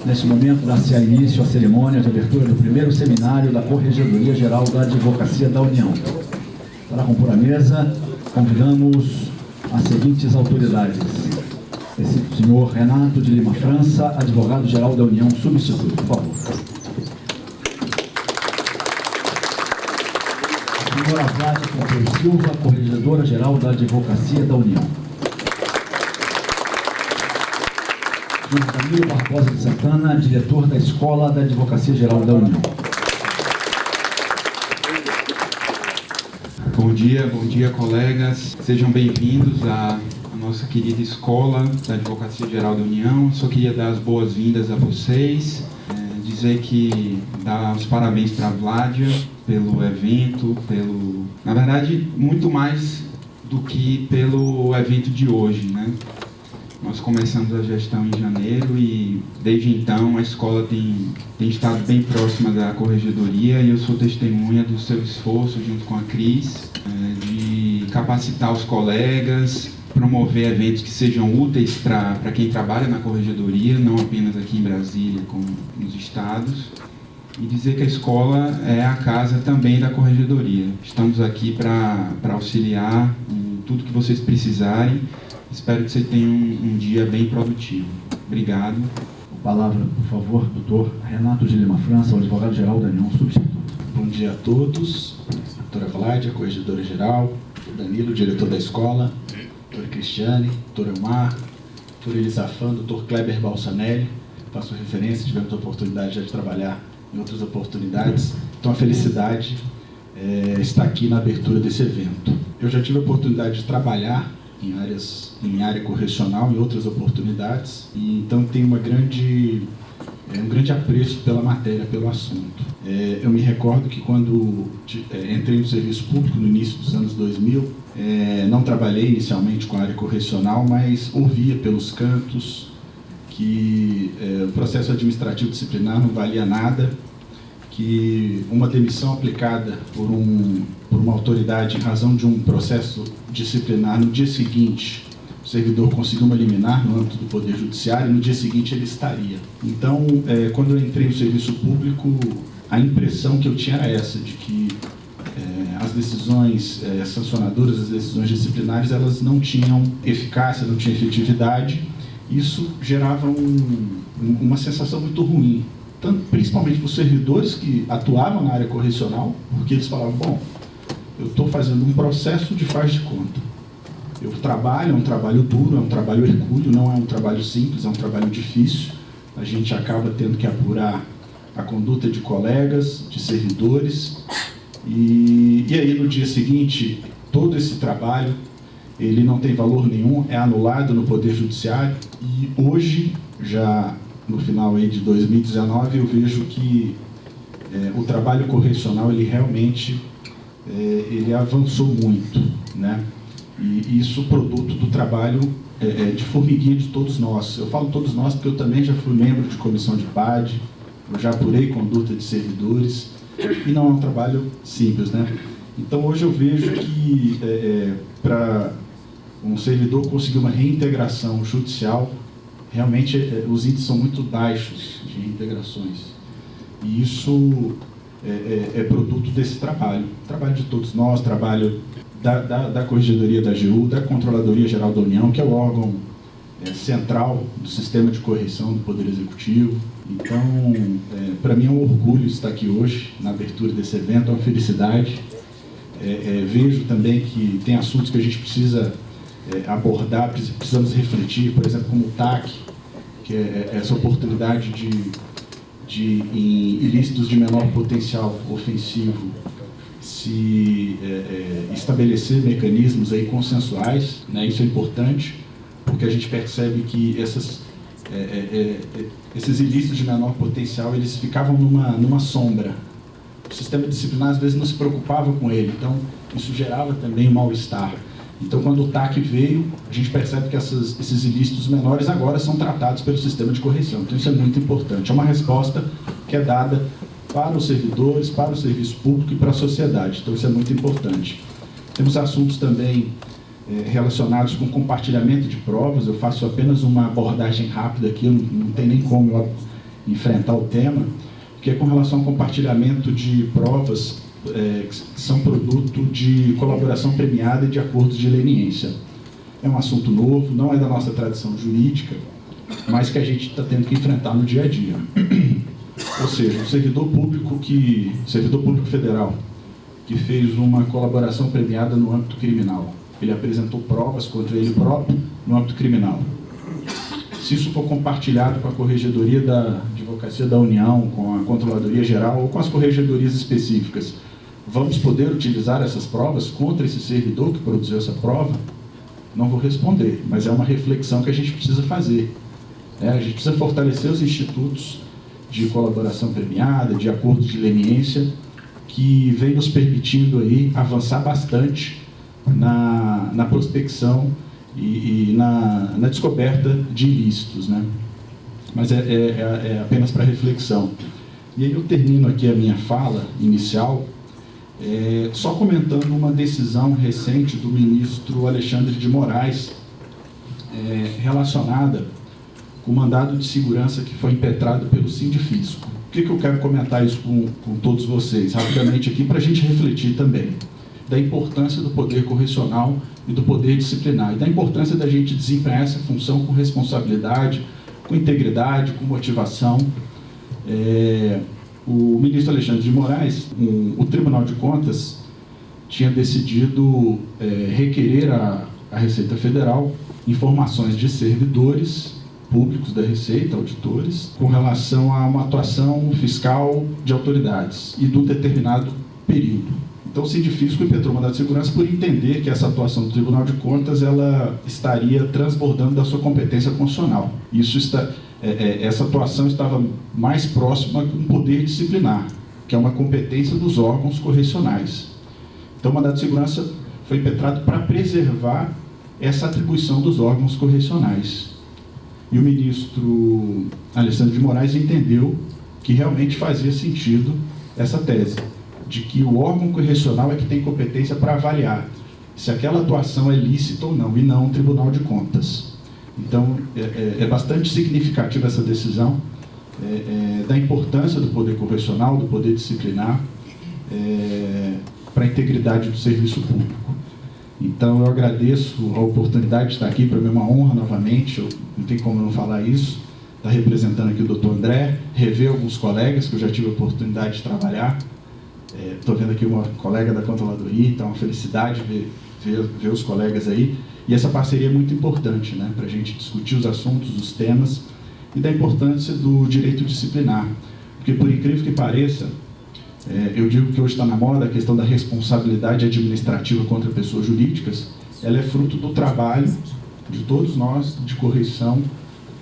Neste momento, dá-se início à cerimônia de abertura do primeiro seminário da Corregedoria Geral da Advocacia da União. Para compor a mesa, convidamos as seguintes autoridades. Esse senhor Renato de Lima França, advogado-geral da União, substituto, por favor. A senhora Vládia Pompeu Silva, corregedora-geral da Advocacia da União. Senhor Camilo Barbosa de Santana, diretor da Escola da Advocacia Geral da União. Bom dia, colegas. Sejam bem-vindos à nossa querida Escola da Advocacia Geral da União. Só queria dar as boas-vindas a vocês, dizer que dar os parabéns para a Vládia pelo evento, na verdade, muito mais do que pelo evento de hoje, né? Nós começamos a gestão em janeiro e, desde então, a escola tem estado bem próxima da corregedoria e eu sou testemunha do seu esforço, junto com a Cris, de capacitar os colegas, promover eventos que sejam úteis para quem trabalha na corregedoria, não apenas aqui em Brasília, como nos estados, e dizer que a escola é a casa também da corregedoria. Estamos aqui para auxiliar em tudo que vocês precisarem. Espero que você tenha um dia bem produtivo. Obrigado. Palavra, por favor, doutor Renato de Lima França, advogado-geral da União, substituto. Bom dia a todos. Doutora Vládia, corregedora-geral, doutor Danilo, diretor da escola, doutora Cristiane, doutor Elmar, doutor Elisafã, doutor Kleber Balsanelli. Faço referência, tivemos a oportunidade de trabalhar em outras oportunidades. Então, a felicidade está aqui na abertura desse evento. Eu já tive a oportunidade de trabalhar em área correcional e outras oportunidades, e então tenho um grande apreço pela matéria, pelo assunto. Eu me recordo que quando entrei no serviço público no início dos anos 2000, não trabalhei inicialmente com a área correcional, mas ouvia pelos cantos que o processo administrativo disciplinar não valia nada, que uma demissão aplicada por uma autoridade em razão de um processo disciplinar, no dia seguinte, o servidor conseguiu uma liminar no âmbito do Poder Judiciário e no dia seguinte ele estaria. Então, quando eu entrei no serviço público, a impressão que eu tinha era essa, de que as decisões sancionadoras, as decisões disciplinares, elas não tinham eficácia, não tinham efetividade. Isso gerava uma sensação muito ruim, principalmente para os servidores que atuavam na área correcional, porque eles falavam, bom, eu estou fazendo um processo de faz de conta. Eu trabalho, é um trabalho duro, é um trabalho hercúleo, não é um trabalho simples, é um trabalho difícil. A gente acaba tendo que apurar a conduta de colegas, de servidores, e aí no dia seguinte, todo esse trabalho, ele não tem valor nenhum, é anulado no Poder Judiciário, e hoje, já no final aí de 2019, eu vejo que o trabalho correcional, ele realmente ele avançou muito, né? E isso produto do trabalho de formiguinha de todos nós. Eu falo todos nós porque eu também já fui membro de comissão de PAD, eu já apurei conduta de servidores, e não é um trabalho simples, né? Então hoje eu vejo que para um servidor conseguir uma reintegração judicial, realmente os índices são muito baixos de reintegrações. E isso é produto desse trabalho de todos nós, trabalho da Corregedoria da AGU, da Controladoria Geral da União, que é o órgão central do sistema de correição do Poder Executivo. Então, para mim é um orgulho estar aqui hoje, na abertura desse evento, é uma felicidade. Vejo também que tem assuntos que a gente precisa abordar, precisamos refletir, por exemplo, como o TAC, que é essa oportunidade de em ilícitos de menor potencial ofensivo, se estabelecer mecanismos aí consensuais, né? Isso é importante, porque a gente percebe que esses ilícitos de menor potencial, eles ficavam numa sombra. O sistema disciplinar, às vezes, não se preocupava com ele, então isso gerava também um mal-estar. Então, quando o TAC veio, a gente percebe que esses ilícitos menores agora são tratados pelo sistema de correção. Então, isso é muito importante. É uma resposta que é dada para os servidores, para o serviço público e para a sociedade. Então, isso é muito importante. Temos assuntos também relacionados com compartilhamento de provas. Eu faço apenas uma abordagem rápida aqui, não tem nem como enfrentar o tema, que é com relação ao compartilhamento de provas que são produto de colaboração premiada e de acordos de leniência. É um assunto novo, não é da nossa tradição jurídica, mas que a gente está tendo que enfrentar no dia a dia. Ou seja, o servidor público federal, que fez uma colaboração premiada no âmbito criminal, ele apresentou provas contra ele próprio no âmbito criminal. Se isso for compartilhado com a Corregedoria da Advocacia da União, com a Controladoria Geral ou com as corregedorias específicas, vamos poder utilizar essas provas contra esse servidor que produziu essa prova? Não vou responder, mas é uma reflexão que a gente precisa fazer. A gente precisa fortalecer os institutos de colaboração premiada, de acordos de leniência, que vem nos permitindo aí avançar bastante na prospecção e na descoberta de ilícitos, né? Mas é apenas para reflexão. E aí eu termino aqui a minha fala inicial só comentando uma decisão recente do ministro Alexandre de Moraes relacionada com o mandado de segurança que foi impetrado pelo Sindifisco. Por que eu quero comentar isso com todos vocês, rapidamente aqui, para a gente refletir também da importância do poder correcional e do poder disciplinar, e da importância da gente desempenhar essa função com responsabilidade, com integridade, com motivação. O ministro Alexandre de Moraes, o Tribunal de Contas, tinha decidido requerer à Receita Federal informações de servidores públicos da Receita, auditores, com relação a uma atuação fiscal de autoridades e de um determinado período. Então, o Sindifisco impetrou o mandado de segurança por entender que essa atuação do Tribunal de Contas ela estaria transbordando da sua competência constitucional. Essa atuação estava mais próxima de um poder disciplinar, que é uma competência dos órgãos correcionais. Então, o mandado de segurança foi impetrado para preservar essa atribuição dos órgãos correcionais. E o ministro Alexandre de Moraes entendeu que realmente fazia sentido essa tese, de que o órgão correcional é que tem competência para avaliar se aquela atuação é lícita ou não, e não o Tribunal de Contas. Então, é bastante significativa essa decisão da importância do poder correcional, do poder disciplinar, para a integridade do serviço público. Então, eu agradeço a oportunidade de estar aqui, para mim é uma honra novamente, não tem como não falar isso, estar representando aqui o doutor André, rever alguns colegas que eu já tive a oportunidade de trabalhar. Estou vendo aqui uma colega da Controladoria, então é uma felicidade ver os colegas aí. E essa parceria é muito importante, né, para a gente discutir os assuntos, os temas, e da importância do direito disciplinar. Porque, por incrível que pareça, eu digo que hoje está na moda a questão da responsabilidade administrativa contra pessoas jurídicas. Ela é fruto do trabalho de todos nós de correição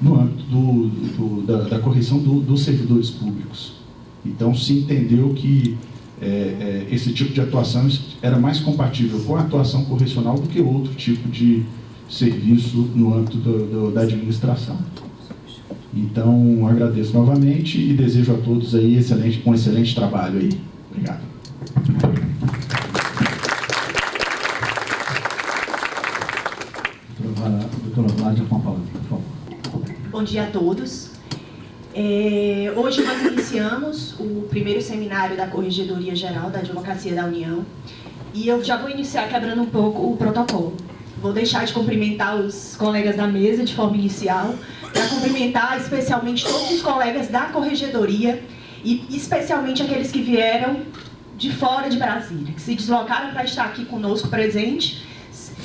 no âmbito da correição dos servidores públicos. Então, se entendeu que esse tipo de atuação era mais compatível com a atuação correcional do que outro tipo de serviço no âmbito da administração. Então, agradeço novamente e desejo a todos aí um excelente trabalho aí. Obrigado. Doutora Vládia, com a palavra, por favor. Bom dia a todos. Hoje nós iniciamos o primeiro seminário da Corregedoria Geral da Advocacia da União e eu já vou iniciar quebrando um pouco o protocolo. Vou deixar de cumprimentar os colegas da mesa de forma inicial para cumprimentar especialmente todos os colegas da Corregedoria e especialmente aqueles que vieram de fora de Brasília, que se deslocaram para estar aqui conosco presente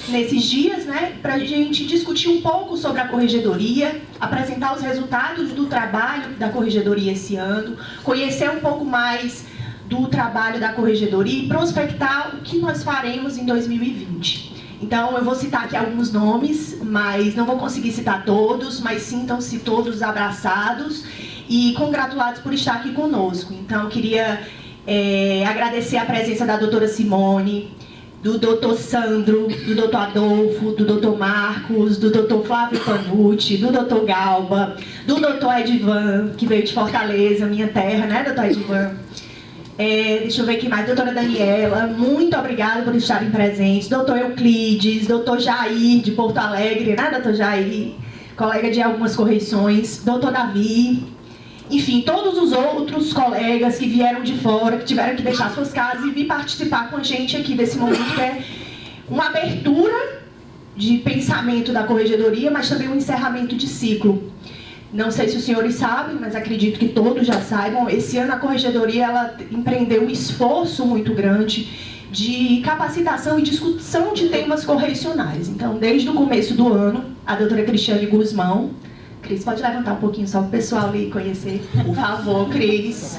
nesses dias, né, para a gente discutir um pouco sobre a Corregedoria, apresentar os resultados do trabalho da Corregedoria esse ano, conhecer um pouco mais do trabalho da Corregedoria e prospectar o que nós faremos em 2020. Então, eu vou citar aqui alguns nomes, mas não vou conseguir citar todos, mas sintam-se todos abraçados e congratulados por estar aqui conosco. Então, eu queria agradecer a presença da doutora Simone, do doutor Sandro, do doutor Adolfo, do doutor Marcos, do doutor Flávio Panucci, do doutor Galba, do doutor Edvan, que veio de Fortaleza, minha terra, né, doutor Edvan? Deixa eu ver aqui mais, doutora Daniela, muito obrigada por estarem presentes, doutor Euclides, doutor Jair, de Porto Alegre, né, doutor Jair? Colega de algumas correições, doutor Davi, enfim, todos os outros colegas que vieram de fora, que tiveram que deixar suas casas e vir participar com a gente aqui desse momento, que é uma abertura de pensamento da Corregedoria, mas também um encerramento de ciclo. Não sei se os senhores sabem, mas acredito que todos já saibam, esse ano a Corregedoria ela empreendeu um esforço muito grande de capacitação e discussão de temas correcionais. Então, desde o começo do ano, a doutora Cristiane Guzmão, Cris, pode levantar um pouquinho só para o pessoal ali conhecer, por favor, Cris.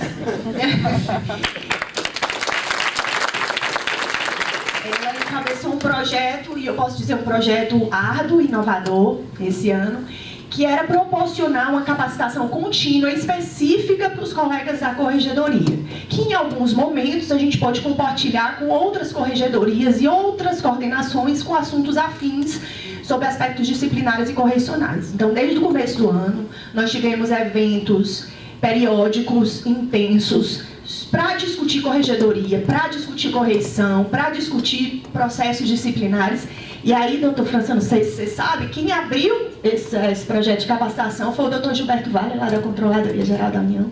Ela encabeçou um projeto, e eu posso dizer um projeto árduo e inovador esse ano, que era proporcionar uma capacitação contínua específica para os colegas da Corregedoria, que em alguns momentos a gente pode compartilhar com outras corregedorias e outras coordenações com assuntos afins sobre aspectos disciplinares e correcionais. Então, desde o começo do ano, nós tivemos eventos periódicos, intensos, para discutir corregedoria, para discutir correição, para discutir processos disciplinares. E aí, doutor França, não sei se você sabe, quem abriu esse projeto de capacitação foi o doutor Gilberto Vale, lá da Controladoria Geral da União,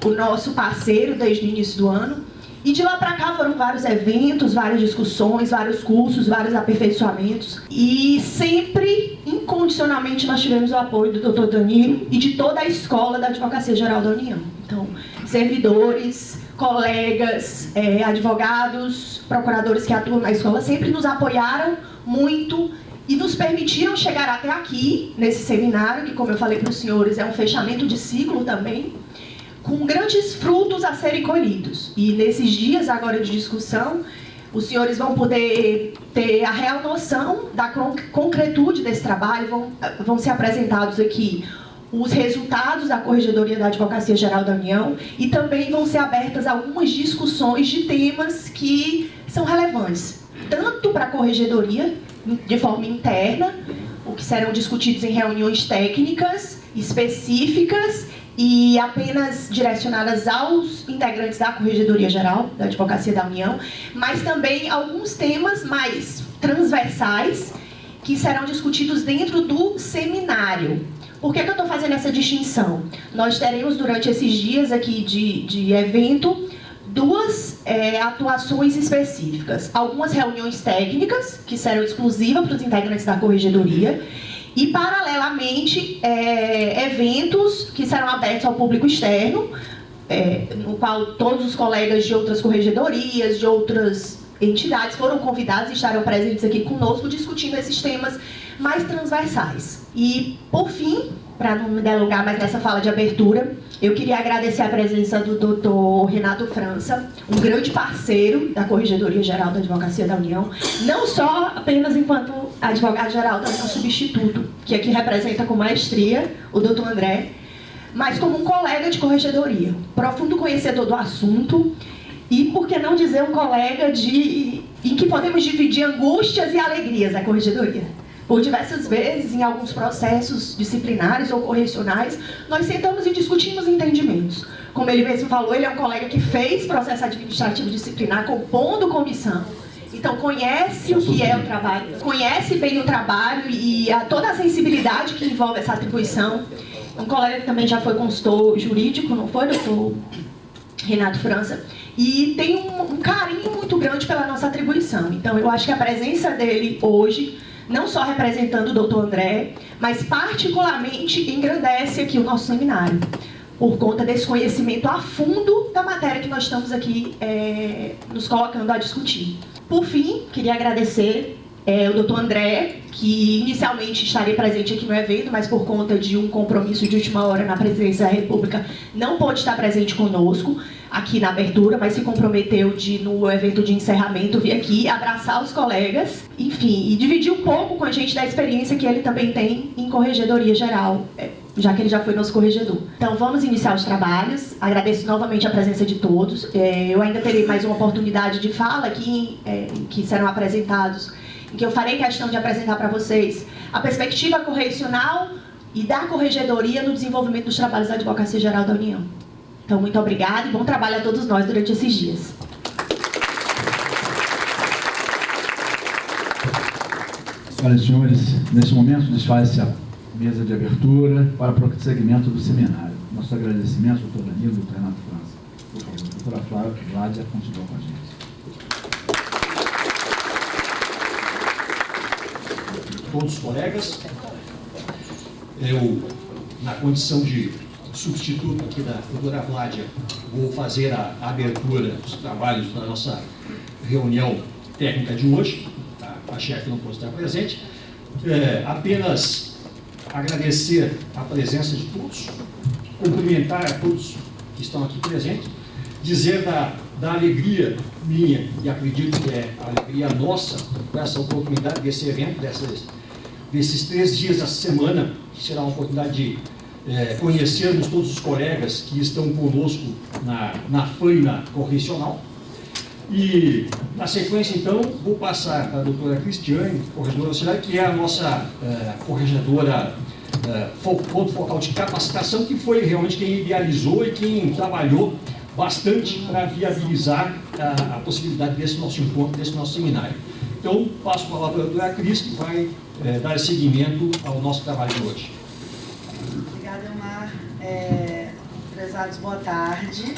o nosso parceiro desde o início do ano. E de lá para cá foram vários eventos, várias discussões, vários cursos, vários aperfeiçoamentos. E sempre, incondicionalmente, nós tivemos o apoio do doutor Danilo e de toda a escola da Advocacia Geral da União. Então, servidores, colegas, advogados, procuradores que atuam na escola sempre nos apoiaram muito e nos permitiram chegar até aqui, nesse seminário, que, como eu falei para os senhores, é um fechamento de ciclo também, com grandes frutos a serem colhidos. E nesses dias agora de discussão, os senhores vão poder ter a real noção da concretude desse trabalho, vão ser apresentados aqui os resultados da Corregedoria da Advocacia Geral da União e também vão ser abertas algumas discussões de temas que são relevantes, tanto para a Corregedoria, de forma interna, o que serão discutidos em reuniões técnicas específicas e apenas direcionadas aos integrantes da Corregedoria Geral da Advocacia da União, mas também alguns temas mais transversais que serão discutidos dentro do seminário. Por que eu estou fazendo essa distinção? Nós teremos durante esses dias aqui de evento duas atuações específicas. Algumas reuniões técnicas, que serão exclusivas para os integrantes da Corregedoria, e, paralelamente, eventos que serão abertos ao público externo, no qual todos os colegas de outras corregedorias, de outras entidades foram convidados e estarão presentes aqui conosco, discutindo esses temas mais transversais. E, por fim, para não me delongar mais nessa fala de abertura, eu queria agradecer a presença do doutor Renato França, um grande parceiro da Corregedoria Geral da Advocacia da União, não só apenas enquanto advogado-geral da União substituto, que aqui representa com maestria o doutor André, mas como um colega de corregedoria, profundo conhecedor do assunto e, por que não dizer, um colega em que podemos dividir angústias e alegrias da corregedoria. Por diversas vezes, em alguns processos disciplinares ou correcionais, nós sentamos e discutimos entendimentos. Como ele mesmo falou, ele é um colega que fez processo administrativo disciplinar compondo comissão. Então, conhece o que é o trabalho, conhece bem o trabalho e toda a sensibilidade que envolve essa atribuição. Um colega que também já foi consultor jurídico, não foi, doutor Renato França? E tem um carinho muito grande pela nossa atribuição. Então, eu acho que a presença dele hoje, não só representando o doutor André, mas particularmente engrandece aqui o nosso seminário, por conta desse conhecimento a fundo da matéria que nós estamos aqui nos colocando a discutir. Por fim, queria agradecer o doutor André, que inicialmente estaria presente aqui no evento, mas por conta de um compromisso de última hora na Presidência da República, não pôde estar presente conosco aqui na abertura, mas se comprometeu no evento de encerramento vir aqui abraçar os colegas, enfim, e dividir um pouco com a gente da experiência que ele também tem em Corregedoria Geral, já que ele já foi nosso corregedor. Então, vamos iniciar os trabalhos. Agradeço novamente a presença de todos. Eu ainda terei mais uma oportunidade de fala aqui, que serão apresentados, em que eu farei questão de apresentar para vocês a perspectiva correcional e da corregedoria no desenvolvimento dos trabalhos da Advocacia Geral da União. Então, muito obrigada e bom trabalho a todos nós durante esses dias. Senhoras e senhores, neste momento desfaz-se a mesa de abertura para o prosseguimento do seminário. Nossos agradecimentos, doutor Danilo, doutor Renato França. Por favor, doutora Vládia, continua com a gente. Todos os colegas, eu, na condição de substituto aqui da doutora Vládia, vou fazer a abertura dos trabalhos da nossa reunião técnica de hoje. A chefe não pode estar presente. Apenas agradecer a presença de todos, cumprimentar a todos que estão aqui presentes, dizer da alegria minha, e acredito que é a alegria nossa, com essa oportunidade desse evento, desses 3 dias da semana, que será uma oportunidade de conhecermos todos os colegas que estão conosco na faina correcional. E, na sequência, então, vou passar para a doutora Cristiane, corregedora auxiliar, que é a nossa corregedora ponto focal de capacitação, que foi realmente quem idealizou e quem trabalhou bastante para viabilizar a possibilidade desse nosso encontro, desse nosso seminário. Então, passo a palavra para a doutora Cris, que vai dar seguimento ao nosso trabalho de hoje. Obrigada, Elmar. Prezados, boa tarde.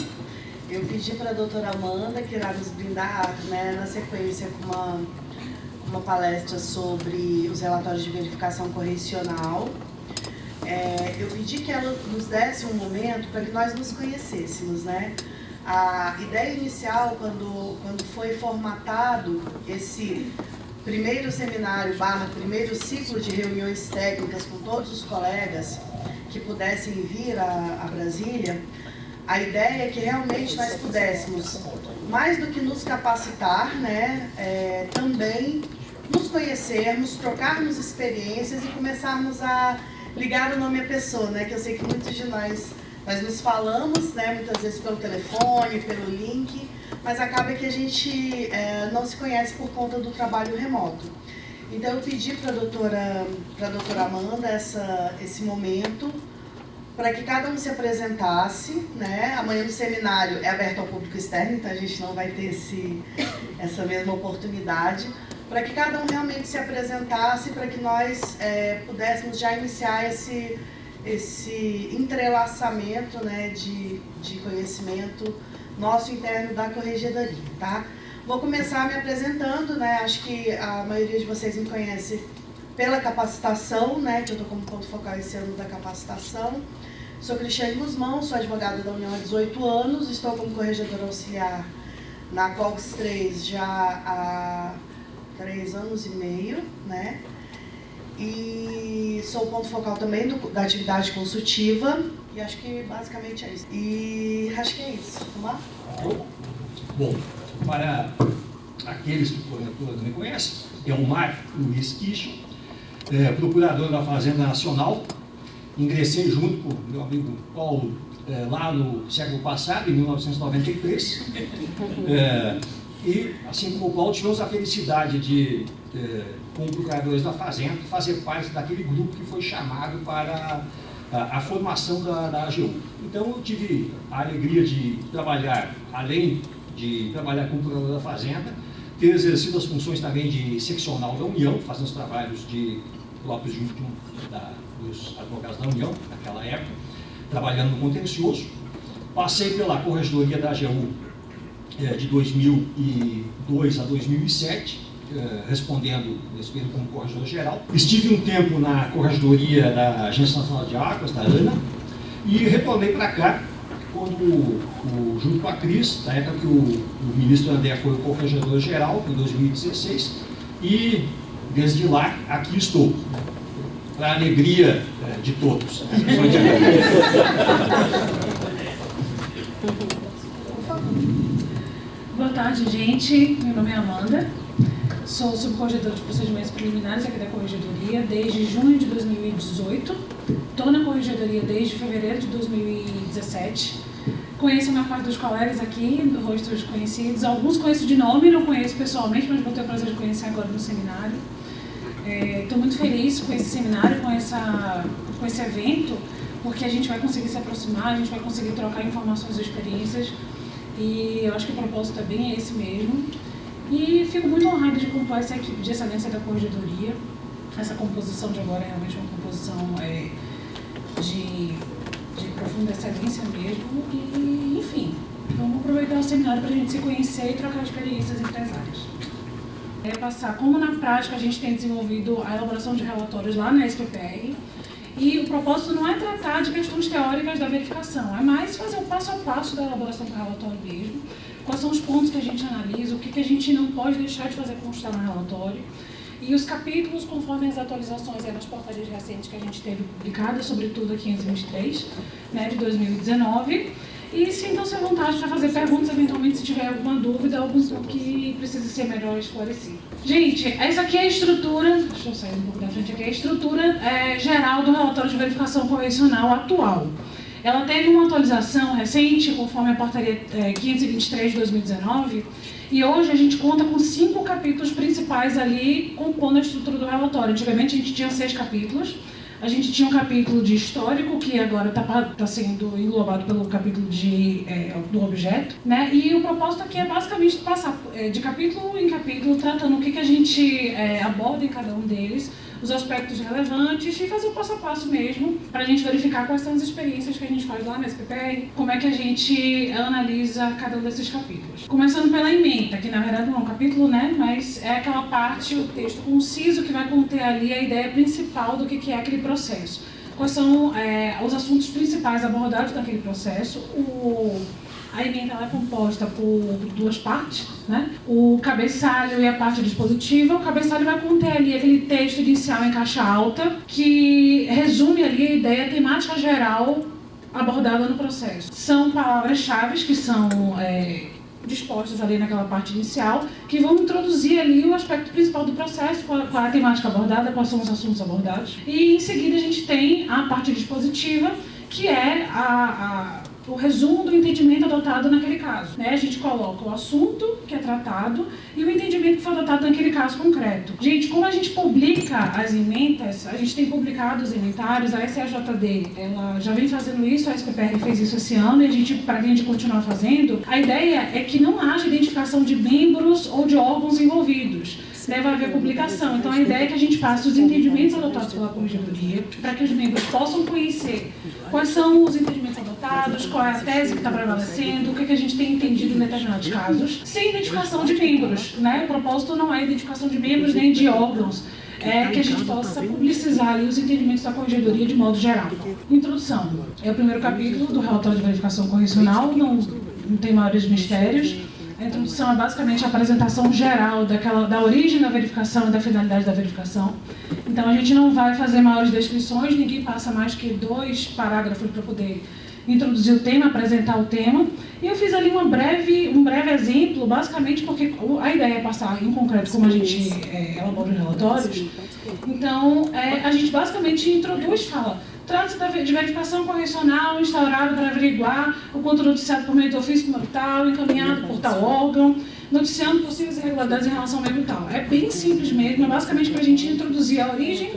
Eu pedi para a doutora Amanda, que irá nos brindar, na sequência, com uma palestra sobre os relatórios de verificação correcional. Eu pedi que ela nos desse um momento para que nós nos conhecêssemos, A ideia inicial, quando foi formatado esse primeiro seminário / primeiro ciclo de reuniões técnicas com todos os colegas que pudessem vir a Brasília, a ideia é que realmente nós pudéssemos, mais do que nos capacitar, também nos conhecermos, trocarmos experiências e começarmos a ligar o nome à pessoa, que eu sei que muitos de nós nos falamos, muitas vezes pelo telefone, pelo link, mas acaba que a gente não se conhece por conta do trabalho remoto. Então eu pedi para a doutora Amanda esse momento, para que cada um se apresentasse, Amanhã no seminário é aberto ao público externo, então a gente não vai ter essa mesma oportunidade, para que cada um realmente se apresentasse, para que nós pudéssemos já iniciar esse entrelaçamento, de conhecimento nosso interno da corregedoria, tá? Vou começar me apresentando, Acho que a maioria de vocês me conhece pela capacitação, que eu estou como ponto focal esse ano da capacitação. Sou Cristiane Guzmão, sou advogada da União há 18 anos, estou como corregedora auxiliar na COGS 3 já há 3 anos e meio, E sou ponto focal também da atividade consultiva, e acho que basicamente é isso. E acho que é isso. Vamos lá? Bom, para aqueles que porventura não me conhecem, é o Mar Luiz Quicho, procurador da Fazenda Nacional. Ingressei junto com o meu amigo Paulo lá no século passado, em 1993. E, assim como o Paulo, tivemos a felicidade de, como procuradores da Fazenda, fazer parte daquele grupo que foi chamado para a formação da AGU. Então, eu tive a alegria de trabalhar, além de trabalhar como procurador da Fazenda, ter exercido as funções também de seccional da União, fazendo os trabalhos próprios junto dos advogados da União, naquela época, trabalhando no contencioso. Passei pela corregedoria da AGU de 2002 a 2007, respondendo nesse período como corregedor geral. Estive um tempo na corregedoria da Agência Nacional de Águas, da ANA, e retornei para cá, junto com a Cris, na época que o ministro André foi o corregedor geral, em 2016, e desde lá, aqui estou, para a alegria de todos. Boa tarde, gente. Meu nome é Amanda. Sou subcorregedora de procedimentos preliminares aqui da corregedoria desde junho de 2018. Estou na corregedoria desde fevereiro de 2017. Conheço a maior parte dos colegas aqui, rostos conhecidos. Alguns conheço de nome, não conheço pessoalmente, mas vou ter o prazer de conhecer agora no seminário. Estou muito feliz com esse seminário, com esse evento, porque a gente vai conseguir se aproximar, a gente vai conseguir trocar informações e experiências, e eu acho que o propósito também é esse mesmo. E fico muito honrada de compor essa equipe de excelência da corregedoria. Essa composição de agora é realmente uma composição de profunda excelência mesmo. E, enfim, vamos aproveitar o seminário para a gente se conhecer e trocar experiências entre as áreas. Passar como na prática a gente tem desenvolvido a elaboração de relatórios lá na SPPR. E o propósito não é tratar de questões teóricas da verificação, é mais fazer o passo a passo da elaboração do relatório mesmo. Quais são os pontos que a gente analisa, o que a gente não pode deixar de fazer constar no relatório. E os capítulos, conforme as atualizações nas portarias recentes que a gente teve publicadas, sobretudo a 523, né, de 2019. E sintam-se à vontade para fazer perguntas, eventualmente, se tiver alguma dúvida, algum ponto que precisa ser melhor esclarecido. Gente, essa aqui é a estrutura, deixa eu sair um pouco da frente aqui, a estrutura geral do relatório de verificação correcional atual. Ela teve uma atualização recente, conforme a portaria 523 de 2019, e hoje a gente conta com 5 capítulos principais ali compondo a estrutura do relatório. Antigamente a gente tinha 6 capítulos. A gente tinha um capítulo de histórico, que agora está sendo englobado pelo capítulo do objeto, né? E o propósito aqui é basicamente passar de capítulo em capítulo, tratando o que a gente aborda em cada um deles, os aspectos relevantes e fazer o passo a passo mesmo, para a gente verificar quais são as experiências que a gente faz lá na SPPR, como é que a gente analisa cada um desses capítulos. Começando pela ementa, que na verdade não é um capítulo, né, mas é aquela parte, o texto conciso que vai conter ali a ideia principal do que é aquele processo. Quais são os assuntos principais abordados naquele processo. A ementa ela é composta por 2 partes, né? O cabeçalho e a parte dispositiva. O cabeçalho vai conter ali aquele texto inicial em caixa alta, que resume ali a ideia temática geral abordada no processo. São palavras-chave que são dispostas ali naquela parte inicial, que vão introduzir ali o aspecto principal do processo, qual é a temática abordada, quais são os assuntos abordados. E em seguida a gente tem a parte dispositiva, que é o resumo do entendimento adotado naquele caso, né? A gente coloca o assunto que é tratado e o entendimento que foi adotado naquele caso concreto. Gente, como a gente publica as ementas, a gente tem publicado os inventários, a SAJD, ela já vem fazendo isso, a SPPR fez isso esse ano e a gente pretende continuar fazendo. A ideia é que não haja identificação de membros ou de órgãos envolvidos. Deve haver publicação. Então, a ideia é que a gente passe os entendimentos adotados pela corregedoria para que os membros possam conhecer quais são os entendimentos adotados, qual é a tese que está prevalecendo, o que a gente tem entendido em determinados casos, sem identificação de membros, né? O propósito não é identificação de membros nem de órgãos, é que a gente possa publicizar ali os entendimentos da corregedoria de modo geral. Introdução. É o primeiro capítulo do relatório de verificação correcional, não tem maiores mistérios. A introdução é basicamente a apresentação geral da origem da verificação e da finalidade da verificação. Então, a gente não vai fazer maiores descrições, ninguém passa mais que 2 parágrafos para poder introduzir o tema, apresentar o tema. E eu fiz ali um breve exemplo, basicamente porque a ideia é passar em concreto como a gente elabora os relatórios. Então, a gente basicamente introduz, fala: trata-se de verificação correcional instaurada para averiguar o conto noticiado por meio do ofício número tal, encaminhado por tal órgão, noticiando possíveis irregularidades em relação ao membro tal. É bem simples mesmo, é basicamente para a gente introduzir a origem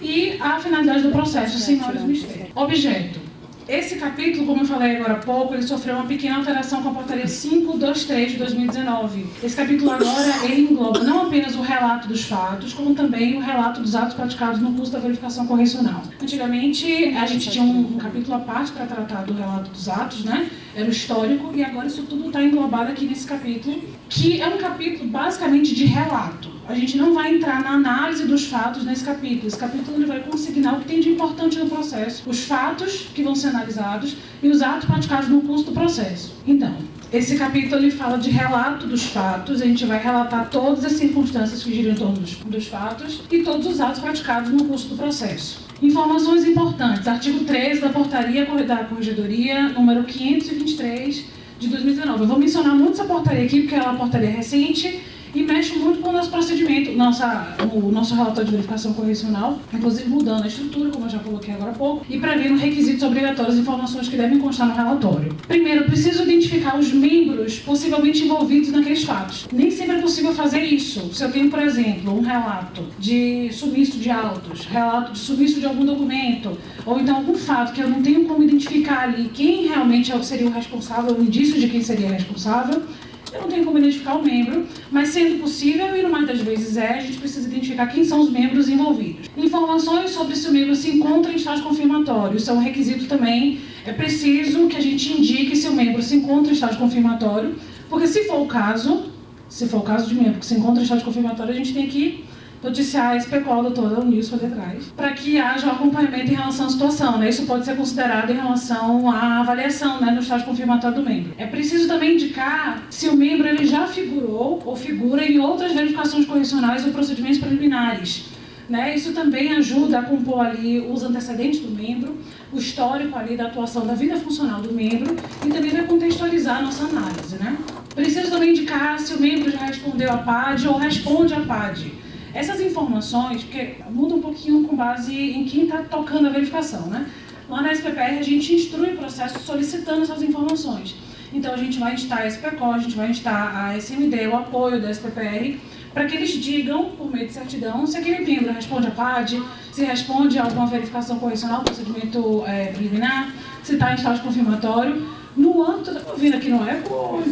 e a finalidade do processo, sem maiores mistérios. Objeto. Esse capítulo, como eu falei agora há pouco, ele sofreu uma pequena alteração com a portaria 523 de 2019. Esse capítulo agora, ele engloba não apenas o relato dos fatos, como também o relato dos atos praticados no curso da verificação correcional. Antigamente, a gente tinha um capítulo à parte para tratar do relato dos atos, né? Era o histórico, e agora isso tudo está englobado aqui nesse capítulo, que é um capítulo basicamente de relato. A gente não vai entrar na análise dos fatos nesse capítulo. Esse capítulo ele vai consignar o que tem de importante no processo, os fatos que vão ser analisados e os atos praticados no curso do processo. Então, esse capítulo ele fala de relato dos fatos, a gente vai relatar todas as circunstâncias que giram em torno dos fatos e todos os atos praticados no curso do processo. Informações importantes. Artigo 13 da portaria da Corregedoria, número 523 de 2019. Eu vou mencionar muito essa portaria aqui, porque ela é uma portaria recente e mexe muito com o nosso procedimento, o nosso relatório de verificação correcional, inclusive mudando a estrutura, como eu já coloquei agora há pouco, e prevendo requisitos obrigatórios e informações que devem constar no relatório. Primeiro, eu preciso identificar os membros possivelmente envolvidos naqueles fatos. Nem sempre é possível fazer isso. Se eu tenho, por exemplo, um relato de sumiço de autos, relato de sumiço de algum documento, ou então algum fato que eu não tenho como identificar ali quem realmente seria o responsável, o indício de quem seria responsável, eu não tenho como identificar o membro, mas sendo possível, e no mais das vezes a gente precisa identificar quem são os membros envolvidos. Informações sobre se o membro se encontra em estágio confirmatório, isso é um requisito também, é preciso que a gente indique se o membro se encontra em estágio confirmatório, porque se for o caso de membro que se encontra em estágio confirmatório, a gente tem que noticiar a SPCOL, a doutora Nilson ali atrás, para que haja um acompanhamento em relação à situação, né? Isso pode ser considerado em relação à avaliação, né, no estágio confirmatório do membro. É preciso também indicar se o membro ele já figurou ou figura em outras verificações correcionais ou procedimentos preliminares, né? Isso também ajuda a compor ali os antecedentes do membro, o histórico ali da atuação da vida funcional do membro e também vai contextualizar a nossa análise, né? Preciso também indicar se o membro já respondeu à PAD ou responde à PAD. Essas informações, porque muda um pouquinho com base em quem está tocando a verificação, né? Lá na SPPR a gente instrui o processo solicitando essas informações. Então a gente vai instar a SPCOL, a gente vai instar a SMD, o apoio da SPPR, para que eles digam, por meio de certidão, se aquele membro responde à PAD, se responde a alguma verificação correcional, procedimento preliminar, se está em estágio confirmatório. No âmbito, estou ouvindo aqui no ECO?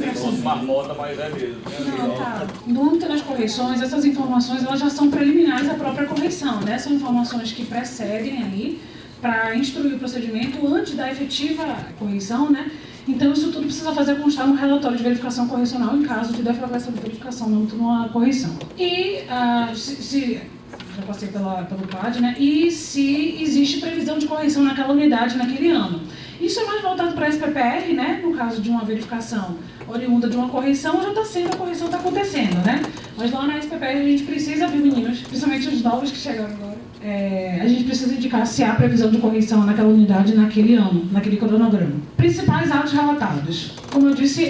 Marmota, mas é mesmo. Não, tá. No âmbito das correções, essas informações elas já são preliminares à própria correção, né? São informações que precedem aí para instruir o procedimento antes da efetiva correção, né? Então, isso tudo precisa fazer constar no relatório de verificação correcional em caso de deflagração de verificação, não numa correção. E, já passei pelo PAD, né? E se existe previsão de correção naquela unidade naquele ano. Isso é mais voltado para a SPPR, né? No caso de uma verificação oriunda de uma correção, já está sendo, a correção está acontecendo, né? Mas lá na SPPR a gente precisa, viu, meninos, principalmente os novos que chegaram agora, a gente precisa indicar se há previsão de correção naquela unidade naquele ano, naquele cronograma. Principais atos relatados. Como eu disse,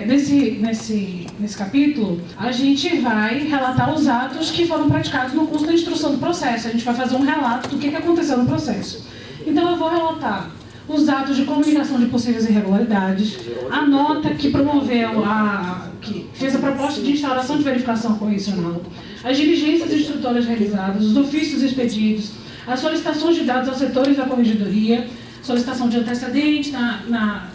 nesse capítulo, a gente vai relatar os atos que foram praticados no curso da instrução do processo. A gente vai fazer um relato do que aconteceu no processo. Então, eu vou relatar os atos de comunicação de possíveis irregularidades, a nota que promoveu, que fez a proposta de instauração de verificação correcional, as diligências instrutoras realizadas, os ofícios expedidos, as solicitações de dados aos setores da corregedoria, solicitação de antecedente na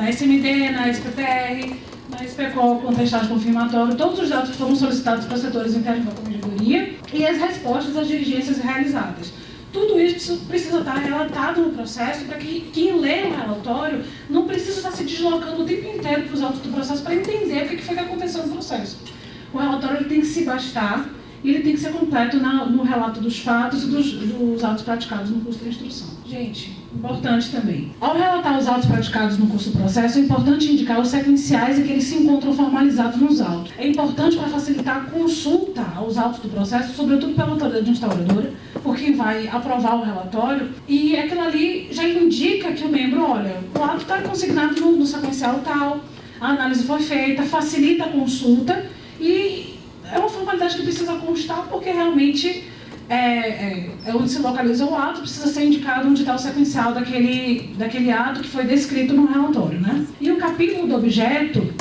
SMD, na SPPR, na SPCOL, contra estágio confirmatório, todos os dados que foram solicitados para os setores internos da corregedoria e as respostas às diligências realizadas. Tudo isso precisa estar relatado no processo para que quem lê o relatório não precisa estar se deslocando o tempo inteiro para os autos do processo para entender o que foi que aconteceu no processo. O relatório ele tem que se bastar e ele tem que ser completo no relato dos fatos e dos autos praticados no curso da instrução. Gente, importante também. Ao relatar os autos praticados no curso do processo, é importante indicar os sequenciais em que eles se encontram formalizados nos autos. É importante para facilitar a consulta aos autos do processo, sobretudo pela autoridade instauradora, por quem vai aprovar o relatório, e aquilo ali já indica que o membro, olha, o ato está consignado no sequencial tal, a análise foi feita, facilita a consulta, e é uma formalidade que precisa constar porque realmente é onde se localiza o ato, precisa ser indicado onde está o sequencial daquele ato que foi descrito no relatório, né? E o capítulo do objeto,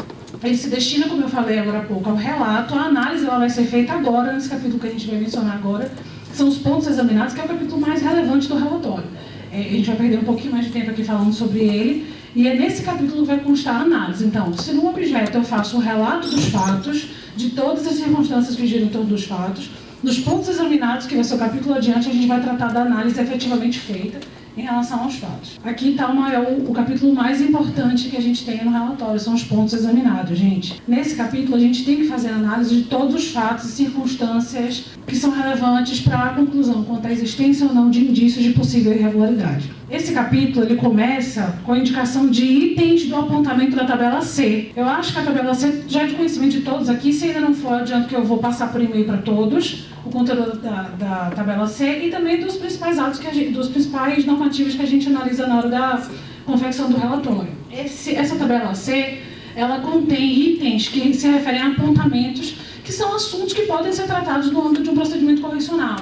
ele se destina, como eu falei agora há pouco, ao relato. A análise ela vai ser feita agora, nesse capítulo que a gente vai mencionar agora, que são os pontos examinados, que é o capítulo mais relevante do relatório. A gente vai perder um pouquinho mais de tempo aqui falando sobre ele, e é nesse capítulo que vai constar a análise. Então, se no objeto eu faço o relato dos fatos, de todas as circunstâncias que giram em torno dos fatos, dos pontos examinados, que vai ser o capítulo adiante, a gente vai tratar da análise efetivamente feita em relação aos fatos. Aqui está o capítulo mais importante que a gente tem no relatório, são os pontos examinados, gente. Nesse capítulo, a gente tem que fazer a análise de todos os fatos e circunstâncias que são relevantes para a conclusão quanto à existência ou não de indícios de possível irregularidade. Esse capítulo, ele começa com a indicação de itens do apontamento da tabela C. Eu acho que a tabela C já é de conhecimento de todos aqui, se ainda não for, adianto que eu vou passar por e-mail para todos, o conteúdo da tabela C e também dos principais atos, dos principais normativos que a gente analisa na hora da confecção do relatório. Essa tabela C, ela contém itens que se referem a apontamentos, que são assuntos que podem ser tratados no âmbito de um procedimento correcional.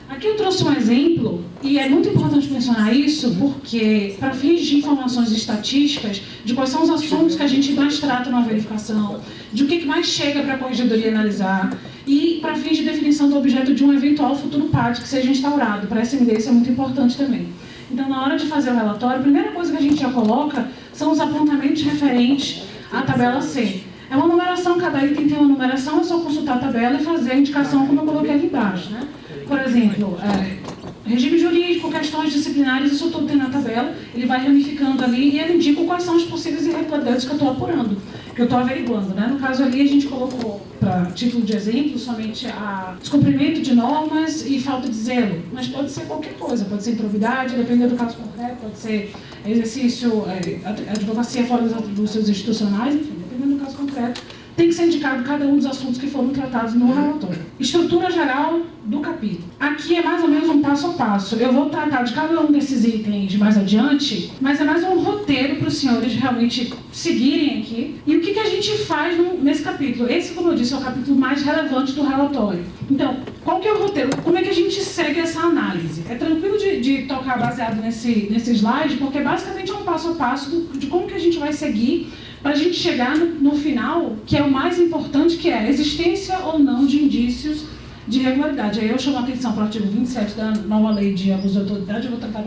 Aqui eu trouxe um exemplo, e é muito importante mencionar isso, porque para fins de informações estatísticas, de quais são os assuntos que a gente mais trata na verificação, de o que mais chega para a corregedoria analisar, e para fins de definição do objeto de um eventual futuro PAD que seja instaurado. Para a SMD isso é muito importante também. Então, na hora de fazer o relatório, a primeira coisa que a gente já coloca são os apontamentos referentes à tabela C. É uma numeração, cada item tem uma numeração, é só consultar a tabela e fazer a indicação como eu coloquei ali embaixo, né? Por exemplo, regime jurídico, questões disciplinares, isso tudo tem na tabela, ele vai ramificando ali e ele indica quais são as possíveis irregularidades que eu estou apurando, que eu estou averiguando, né? No caso ali, a gente colocou, para título de exemplo, somente descumprimento de normas e falta de zelo, mas pode ser qualquer coisa, pode ser improbidade, dependendo do caso concreto, pode ser exercício, advocacia fora dos atributos institucionais, enfim, dependendo do caso concreto, tem que ser indicado cada um dos assuntos que foram tratados no relatório. Estrutura geral do capítulo. Aqui é mais ou menos um passo a passo. Eu vou tratar de cada um desses itens mais adiante, mas é mais um roteiro para os senhores realmente seguirem aqui. E o que a gente faz nesse capítulo? Esse, como eu disse, é o capítulo mais relevante do relatório. Então, qual que é o roteiro? Como é que a gente segue essa análise? É tranquilo de tocar baseado nesse slide, porque basicamente é um passo a passo de como que a gente vai seguir para a gente chegar no final, que é o mais importante, que é a existência ou não de indícios de irregularidade. Aí eu chamo a atenção para o artigo 27 da nova lei de abuso de autoridade, eu vou tratar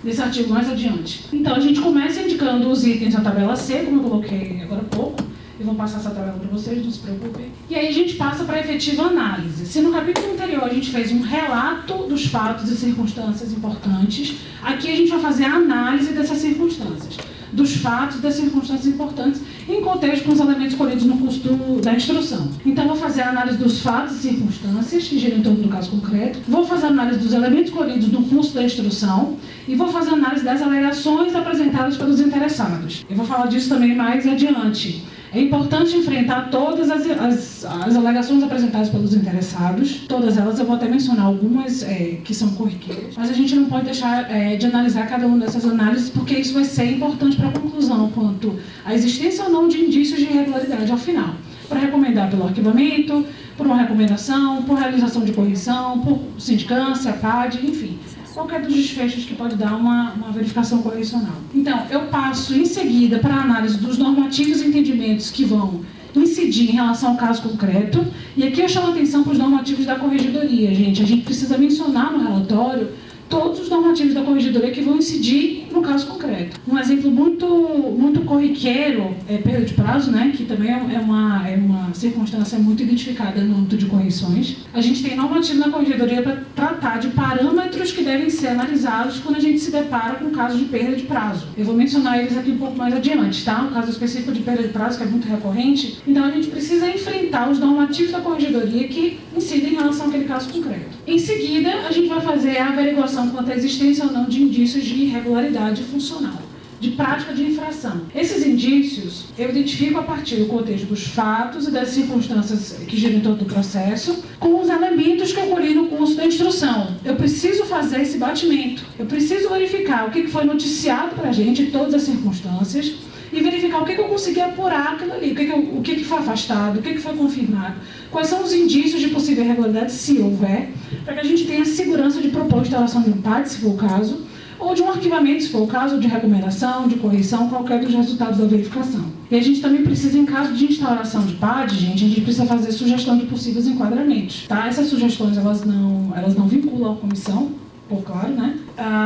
desse artigo mais adiante. Então, a gente começa indicando os itens da tabela C, como eu coloquei agora há pouco, e vou passar essa tabela para vocês, não se preocupem. E aí a gente passa para a efetiva análise. Se no capítulo anterior a gente fez um relato dos fatos e circunstâncias importantes, aqui a gente vai fazer a análise dessas circunstâncias, dos fatos, das circunstâncias importantes, em contexto com os elementos colhidos no curso da instrução. Então, vou fazer a análise dos fatos e circunstâncias, que giram em torno do caso concreto, vou fazer a análise dos elementos colhidos no curso da instrução e vou fazer a análise das alegações apresentadas pelos interessados. Eu vou falar disso também mais adiante. É importante enfrentar todas as alegações apresentadas pelos interessados, todas elas, eu vou até mencionar algumas que são corriqueiras, mas a gente não pode deixar de analisar cada uma dessas análises, porque isso vai ser importante para a conclusão quanto à existência ou não de indícios de irregularidade ao final, para recomendar pelo arquivamento, por uma recomendação, por realização de correção, por sindicância, PAD, enfim, qualquer dos desfechos que pode dar uma verificação correcional. Então, eu passo em seguida para a análise dos normativos e entendimentos que vão incidir em relação ao caso concreto, e aqui eu chamo a atenção para os normativos da corregedoria, gente. A gente precisa mencionar no relatório todos os normativos da corregedoria que vão incidir no caso concreto. Um exemplo muito corriqueiro é perda de prazo, né, que também é uma circunstância muito identificada no âmbito de correções. A gente tem normativo na corregedoria para tratar de parâmetros que devem ser analisados quando a gente se depara com casos de perda de prazo. Eu vou mencionar eles aqui um pouco mais adiante, tá? Um caso específico de perda de prazo que é muito recorrente. Então, a gente precisa enfrentar os normativos da corregedoria que incidem em relação àquele caso concreto. Em seguida, a gente vai fazer a averiguação quanto à existência ou não de indícios de irregularidade funcional, de prática de infração. Esses indícios eu identifico a partir do contexto dos fatos e das circunstâncias que giram em torno do processo, com os elementos que eu colhi no curso da instrução. Eu preciso fazer esse batimento, eu preciso verificar o que foi noticiado para a gente, todas as circunstâncias, e verificar o que eu consegui apurar aquilo ali, o que foi afastado, o que foi confirmado, quais são os indícios de possível irregularidade, se houver, para que a gente tenha segurança de propor a instalação de um PAD, se for o caso, ou de um arquivamento, se for o caso, de recomendação, de correção, qualquer dos resultados da verificação. E a gente também precisa, em caso de instalação de PAD, gente, a gente precisa fazer sugestão de possíveis enquadramentos, tá? Essas sugestões, elas não vinculam a comissão, por claro, né?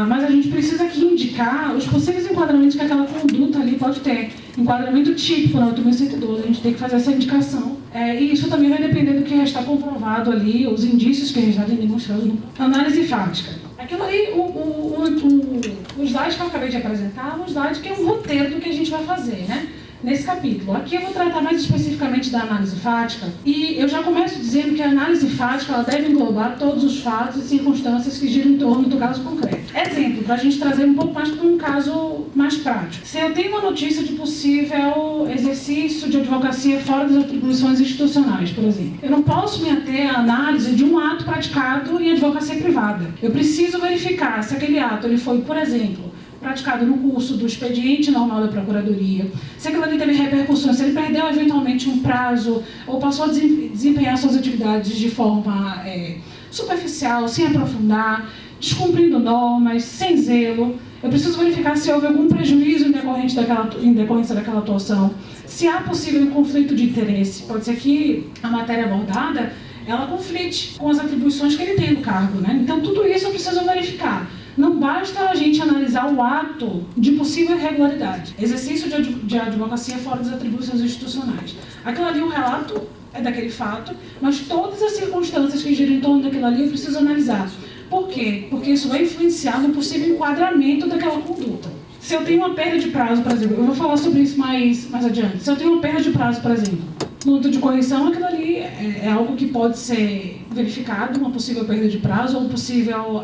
Mas a gente precisa aqui indicar os possíveis enquadramentos que aquela conduta ali pode ter. Enquadramento típico na 8.112, a gente tem que fazer essa indicação. E isso também vai depender do que está comprovado ali, os indícios que já têm demonstrado. Análise fática. Aquilo ali, o slide que eu acabei de apresentar é um slide que é um roteiro do que a gente vai fazer, né? Nesse capítulo. Aqui eu vou tratar mais especificamente da análise fática, e eu já começo dizendo que a análise fática ela deve englobar todos os fatos e circunstâncias que giram em torno do caso concreto. Exemplo, para a gente trazer um pouco mais para um caso mais prático. Se eu tenho uma notícia de possível exercício de advocacia fora das atribuições institucionais, por exemplo, eu não posso me ater à análise de um ato praticado em advocacia privada. Eu preciso verificar se aquele ato ele foi, por exemplo, praticado no curso do expediente normal da Procuradoria, se aquilo ali teve repercussões, se ele perdeu eventualmente um prazo ou passou a desempenhar suas atividades de forma superficial, sem aprofundar, descumprindo normas, sem zelo. Eu preciso verificar se houve algum prejuízo em decorrência daquela atuação, se há possível um conflito de interesse. Pode ser que a matéria abordada ela conflite com as atribuições que ele tem no cargo, né? Então, tudo isso eu preciso verificar. Não basta a gente analisar o ato de possível irregularidade, exercício de advocacia fora das atribuições institucionais. Aquilo ali, o relato é daquele fato, mas todas as circunstâncias que giram em torno daquilo ali eu preciso analisar. Por quê? Porque isso vai influenciar no possível enquadramento daquela conduta. Se eu tenho uma perda de prazo, por exemplo, eu vou falar sobre isso mais adiante. Se eu tenho uma perda de prazo, por exemplo, no âmbito de correção, aquilo ali é algo que pode ser verificado, uma possível perda de prazo ou possível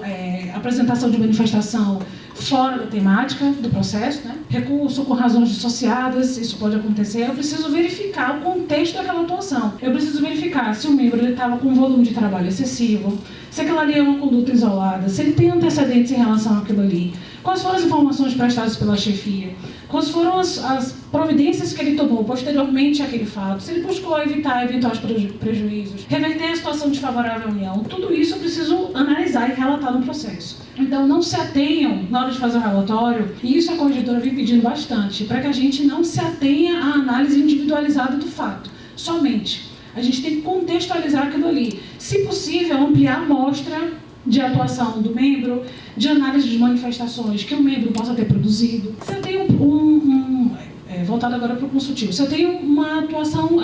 apresentação de manifestação fora da temática do processo, né? Recurso com razões dissociadas, isso pode acontecer. Eu preciso verificar o contexto daquela atuação. Eu preciso verificar se o membro estava com um volume de trabalho excessivo, se aquilo ali é uma conduta isolada, se ele tem antecedentes em relação àquilo ali, quais foram as informações prestadas pela chefia, quais foram as providências que ele tomou posteriormente àquele fato, se ele buscou evitar eventuais prejuízos, reverter a situação desfavorável à União. Tudo isso eu preciso analisar e relatar no processo. Então, não se atenham na hora de fazer o relatório, e isso a corregedora vem pedindo bastante, para que a gente não se atenha à análise individualizada do fato, somente. A gente tem que contextualizar aquilo ali. Se possível, ampliar a amostra de atuação do membro, de análise de manifestações que o membro possa ter produzido. Se eu tenho voltado agora para o consultivo, se eu tenho uma atuação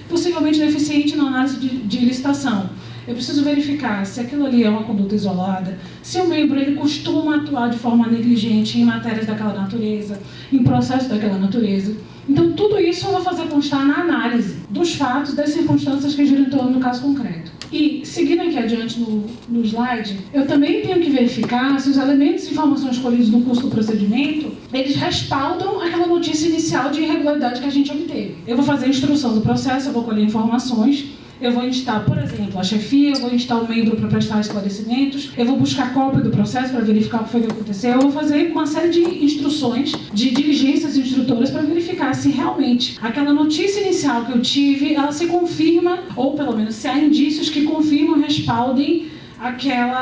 possivelmente deficiente na análise de licitação, eu preciso verificar se aquilo ali é uma conduta isolada, se o membro ele costuma atuar de forma negligente em matérias daquela natureza, em processos daquela natureza. Então, tudo isso eu vou fazer constar na análise dos fatos, das circunstâncias que giram em torno do caso concreto. E, seguindo aqui adiante no slide, eu também tenho que verificar se os elementos e informações escolhidos no curso do procedimento, eles respaldam aquela notícia inicial de irregularidade que a gente obteve. Eu vou fazer a instrução do processo, eu vou colher informações, eu vou instar, por exemplo, a chefia, eu vou instar o membro para prestar esclarecimentos, eu vou buscar cópia do processo para verificar o que foi que aconteceu, eu vou fazer uma série de instruções, de diligências instrutoras para verificar se realmente aquela notícia inicial que eu tive, ela se confirma, ou pelo menos se há indícios que confirmam e respaldem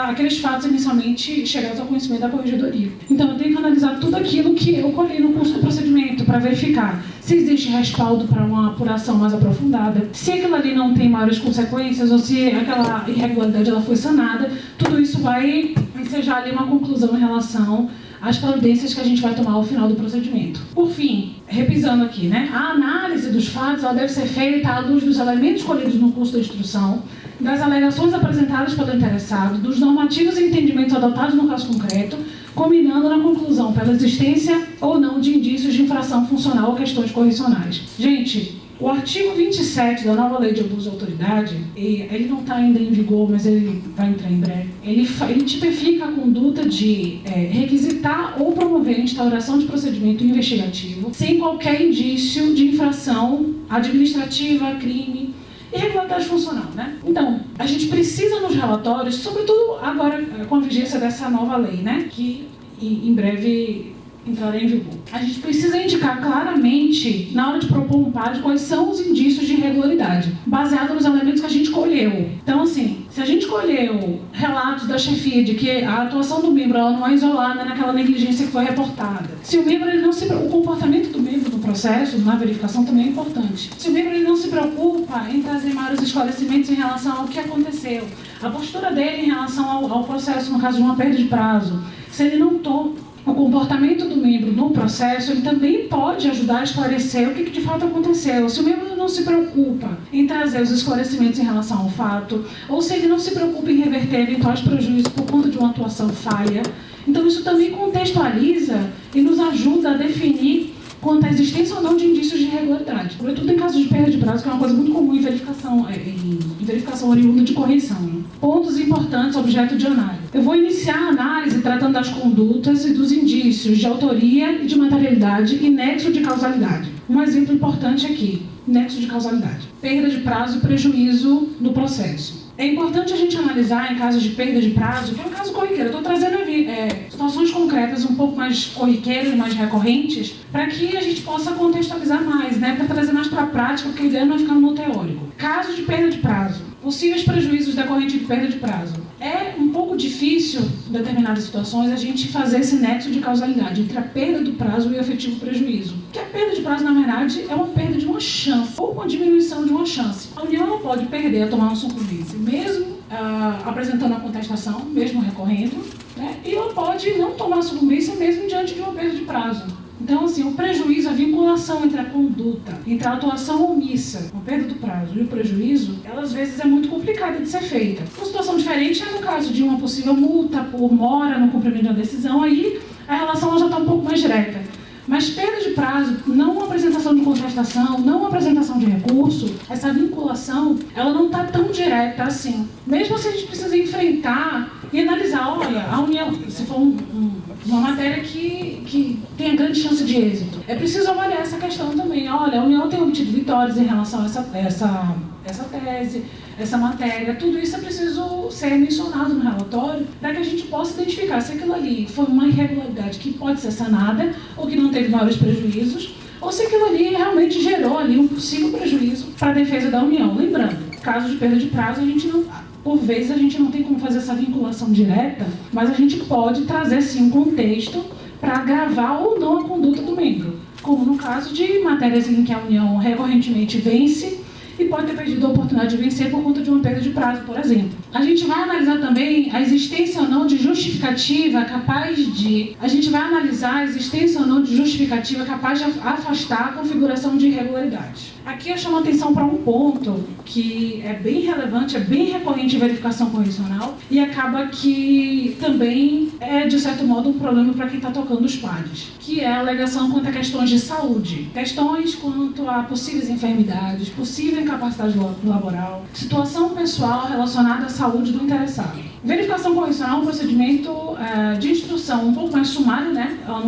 aqueles fatos inicialmente chegados ao conhecimento da corregedoria. Então, eu tenho que analisar tudo aquilo que eu colhi no curso do procedimento para verificar se existe respaldo para uma apuração mais aprofundada, se aquilo ali não tem maiores consequências ou se aquela irregularidade ela foi sanada. Tudo isso vai ensejar ali uma conclusão em relação às providências que a gente vai tomar ao final do procedimento. Por fim, repisando aqui, né? A análise dos fatos ela deve ser feita à luz dos elementos colhidos no curso da instrução, das alegações apresentadas pelo interessado, dos normativos e entendimentos adotados no caso concreto, combinando na conclusão pela existência ou não de indícios de infração funcional ou questões correcionais. Gente, o artigo 27 da nova Lei de Abuso de Autoridade, ele não está ainda em vigor, mas ele vai entrar em breve, ele tipifica a conduta de requisitar ou promover a instauração de procedimento investigativo sem qualquer indício de infração administrativa, crime, irregularidade funcional, né? Então, a gente precisa nos relatórios, sobretudo agora com a vigência dessa nova lei, né? Que em breve entrará em vigor. A gente precisa indicar claramente, na hora de propor um PAD, quais são os indícios de irregularidade, baseado nos elementos que a gente colheu. Então, assim, se a gente colheu relatos da chefia de que a atuação do membro ela não é isolada naquela negligência que foi reportada, se o membro ele não se o comportamento do membro no processo, na verificação também é importante. Se o membro ele não se preocupa em trazer maiores esclarecimentos em relação ao que aconteceu, a postura dele em relação ao processo, no caso de uma perda de prazo, se ele não toma o comportamento do membro no processo, ele também pode ajudar a esclarecer o que de fato aconteceu. Se o membro não se preocupa em trazer os esclarecimentos em relação ao fato, ou se ele não se preocupa em reverter eventuais prejuízos por conta de uma atuação falha, então isso também contextualiza e nos ajuda a definir quanto à existência ou não de indícios de irregularidade. Sobretudo em casos de perda de prazo, que é uma coisa muito comum em verificação oriunda de correção. Né? Pontos importantes, objeto de análise. Eu vou iniciar a análise tratando das condutas e dos indícios de autoria e de materialidade e nexo de causalidade. Um exemplo importante aqui, nexo de causalidade. Perda de prazo e prejuízo no processo. É importante a gente analisar em casos de perda de prazo, que é um caso corriqueiro. Eu estou trazendo situações concretas um pouco mais corriqueiras, mais recorrentes, para que a gente possa contextualizar mais, né? Para trazer mais para a prática, porque a ideia não é ficar no teórico. Caso de perda de prazo. Possíveis prejuízos decorrentes de perda de prazo. É um pouco difícil, em determinadas situações, a gente fazer esse nexo de causalidade entre a perda do prazo e o efetivo prejuízo. Porque a perda de prazo, na verdade, é uma perda de uma chance, ou uma diminuição de uma chance. A União não pode perder a tomar uma sucumbência, mesmo apresentando a contestação, mesmo recorrendo, né? E ela pode não tomar sucumbência mesmo diante de uma perda de prazo. Então, assim, o prejuízo, a vinculação entre a conduta, entre a atuação omissa, a perda do prazo e o prejuízo, ela às vezes é muito complicada de ser feita. Uma situação diferente é no caso de uma possível multa por mora no cumprimento de uma decisão, aí a relação já está um pouco mais direta. Mas perda de prazo, não apresentação de contestação, não apresentação de recurso, essa vinculação, ela não está tão direta assim. Mesmo assim, a gente precisa enfrentar e analisar, olha, a União, se for uma matéria que tenha grande chance de êxito, é preciso avaliar essa questão também. Olha, a União tem obtido vitórias em relação a essa tese, essa matéria, tudo isso é preciso ser mencionado no relatório para que a gente possa identificar se aquilo ali foi uma irregularidade que pode ser sanada ou que não teve maiores prejuízos, ou se aquilo ali realmente gerou ali um possível prejuízo para a defesa da União. Lembrando, caso de perda de prazo, por vezes a gente não tem como fazer essa vinculação direta, mas a gente pode trazer sim um contexto para agravar ou não a conduta do membro, como no caso de matérias em que a União recorrentemente vence e pode ter perdido a oportunidade de vencer por conta de uma perda de prazo, por exemplo. A gente vai analisar também a existência ou não de justificativa capaz de afastar a configuração de irregularidade. Aqui eu chamo a atenção para um ponto que é bem relevante, é bem recorrente em verificação correcional e acaba que também é, de certo modo, um problema para quem está tocando os PADs, que é a alegação quanto a questões de saúde, questões quanto a possíveis enfermidades, possível incapacidade laboral, situação pessoal relacionada à saúde do interessado. Verificação correcional é um procedimento de instrução um pouco mais sumário, né? Ela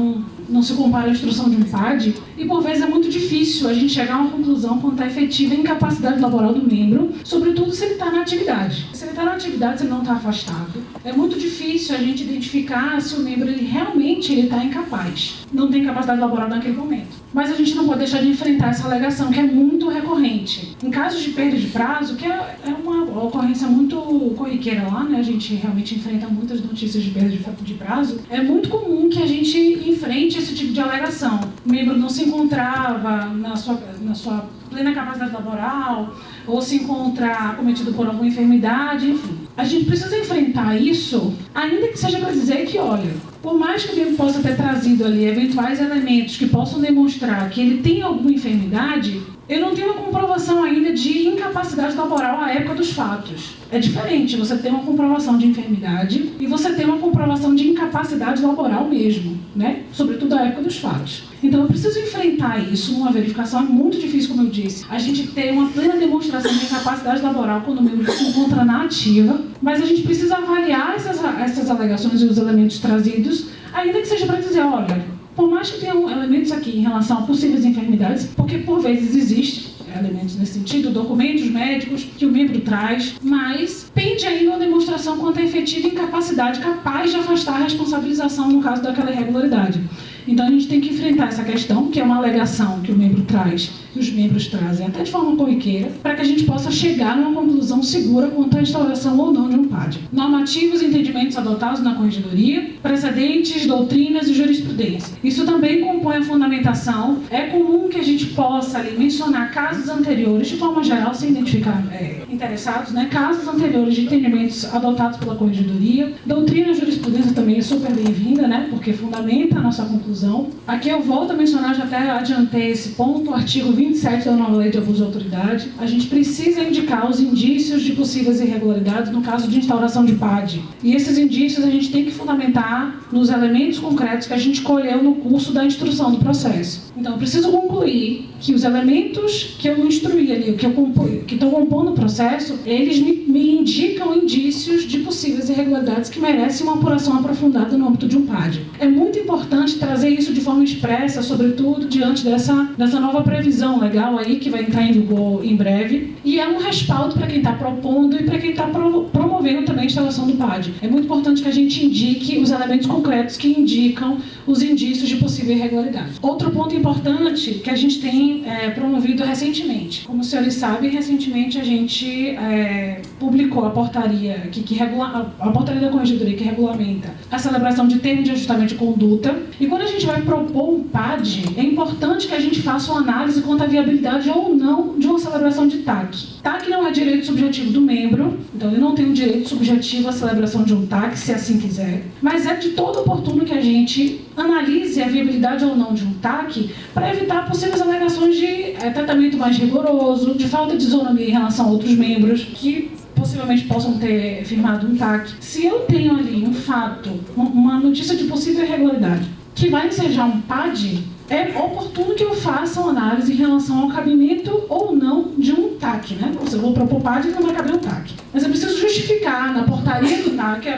não se compara à instrução de um PAD e, por vezes, é muito difícil a gente chegar a uma conclusão quanto à efetiva incapacidade laboral do membro, sobretudo se ele está na atividade. Se ele está na atividade, se ele não está afastado, é muito difícil a gente identificar se o membro realmente está incapaz, não tem capacidade laboral naquele momento. Mas a gente não pode deixar de enfrentar essa alegação, que é muito recorrente. Em casos de perda de prazo, que é uma ocorrência muito corriqueira lá, né? A gente realmente enfrenta muitas notícias de perda de prazo. É muito comum que a gente enfrente esse tipo de alegação. O membro não se encontrava na sua plena capacidade laboral, ou se encontra acometido por alguma enfermidade, enfim. A gente precisa enfrentar isso, ainda que seja para dizer que, olha, por mais que o membro possa ter trazido ali eventuais elementos que possam demonstrar que ele tem alguma enfermidade, eu não tenho uma comprovação ainda de incapacidade laboral à época dos fatos. É diferente você ter uma comprovação de enfermidade e você ter uma comprovação de incapacidade laboral mesmo, né? Sobretudo à época dos fatos. Então eu preciso enfrentar isso numa verificação, é muito difícil, como eu disse, a gente ter uma plena demonstração de incapacidade laboral quando o membro se encontra na ativa, mas a gente precisa avaliar essas alegações e os elementos trazidos, ainda que seja para dizer, olha, por mais que tenham elementos aqui em relação a possíveis enfermidades, porque por vezes existem elementos nesse sentido, documentos médicos que o membro traz, mas pende ainda uma demonstração quanto à efetiva incapacidade capaz de afastar a responsabilização no caso daquela irregularidade. Então a gente tem que enfrentar essa questão, que é uma alegação que o membro traz, que os membros trazem até de forma corriqueira, para que a gente possa chegar numa conclusão segura quanto à instauração ou não de um PAD. Normativos e entendimentos adotados na corregedoria, precedentes, doutrinas e jurisprudência. Isso também compõe a fundamentação. É comum que a gente possa ali mencionar casos anteriores, de forma geral, sem identificar interessados, né? Casos anteriores de entendimentos adotados pela corregedoria. Doutrina e jurisprudência também é super bem-vinda, né? Porque fundamenta a nossa conclusão. Aqui eu volto a mencionar, já até adiantei esse ponto, o artigo 27 da nova lei de abuso de autoridade. A gente precisa indicar os indícios de possíveis irregularidades no caso de instauração de PAD. E esses indícios a gente tem que fundamentar nos elementos concretos que a gente colheu no curso da instrução do processo. Então, eu preciso concluir que os elementos que eu instruí ali, que estão compondo o processo, eles me indicam indícios de possíveis irregularidades que merecem uma apuração aprofundada no âmbito de um PAD. É muito importante trazer isso de forma expressa, sobretudo diante dessa nova previsão legal aí que vai entrar em vigor em breve, e é um respaldo para quem está propondo e para quem está promovendo também a instalação do PAD. É muito importante que a gente indique os elementos concretos que indicam os indícios de possível irregularidade. Outro ponto importante que a gente tem promovido recentemente. Como os senhores sabem, recentemente a gente publicou a portaria a portaria da Corregedoria que regulamenta a celebração de termo de ajustamento de conduta. E quando a gente vai propor um PAD, é importante que a gente faça uma análise quanto à viabilidade ou não de uma celebração de TAC. TAC não é direito subjetivo do membro, então ele não tem um direito subjetivo à celebração de um TAC, se assim quiser, mas é de todo oportuno que a gente analise a viabilidade ou não de um TAC para evitar possíveis alegações de tratamento mais rigoroso, de falta de isonomia em relação a outros membros que possivelmente possam ter firmado um TAC. Se eu tenho ali um fato, uma notícia de possível irregularidade, que vai ensejar um PAD, é oportuno que eu faça uma análise em relação ao cabimento ou não de um TAC, né? Se eu vou propor PAD, não vai caber um TAC. Mas eu preciso justificar na portaria do TAC,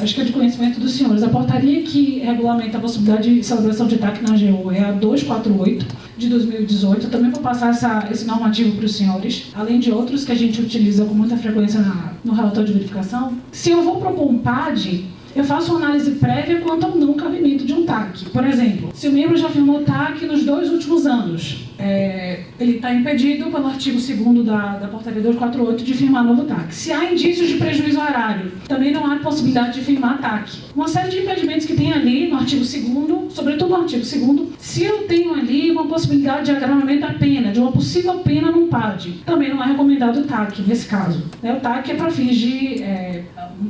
acho que é de conhecimento dos senhores, a portaria que regulamenta a possibilidade de celebração de TAC na AGU é a 248 de 2018. Eu também vou passar esse normativo para os senhores, além de outros que a gente utiliza com muita frequência no relatório de verificação. Se eu vou propor um PAD, eu faço uma análise prévia quanto ao não cabimento de um TAC. Por exemplo, se o membro já firmou TAC nos 2 últimos anos, ele está impedido pelo artigo 2º da portaria 248 de firmar novo TAC. Se há indícios de prejuízo horário, também não há possibilidade de firmar TAC. Uma série de impedimentos que tem ali no artigo 2º, sobretudo no artigo 2º, se eu tenho ali uma possibilidade de agravamento da pena, de uma possível pena num PAD, também não é recomendado o TAC nesse caso. O TAC é para fins de... é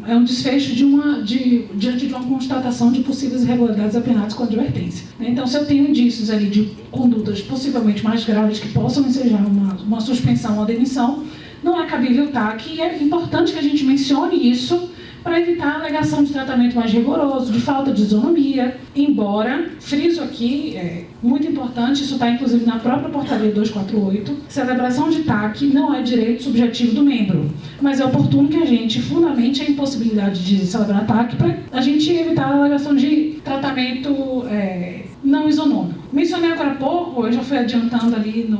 um desfecho diante de uma constatação de possíveis irregularidades apenadas com advertência. Então, se eu tenho indícios ali de condutas possivelmente mais graves que possam ensejar uma suspensão ou demissão, não é cabível o TAC, e é importante que a gente mencione isso para evitar a alegação de tratamento mais rigoroso, de falta de isonomia, embora, friso aqui, muito importante, isso está inclusive na própria portaria 248, celebração de TAC não é direito subjetivo do membro, mas é oportuno que a gente fundamente a impossibilidade de celebrar TAC para a gente evitar a alegação de tratamento não isonômico. Mencionei agora há pouco, eu já fui adiantando ali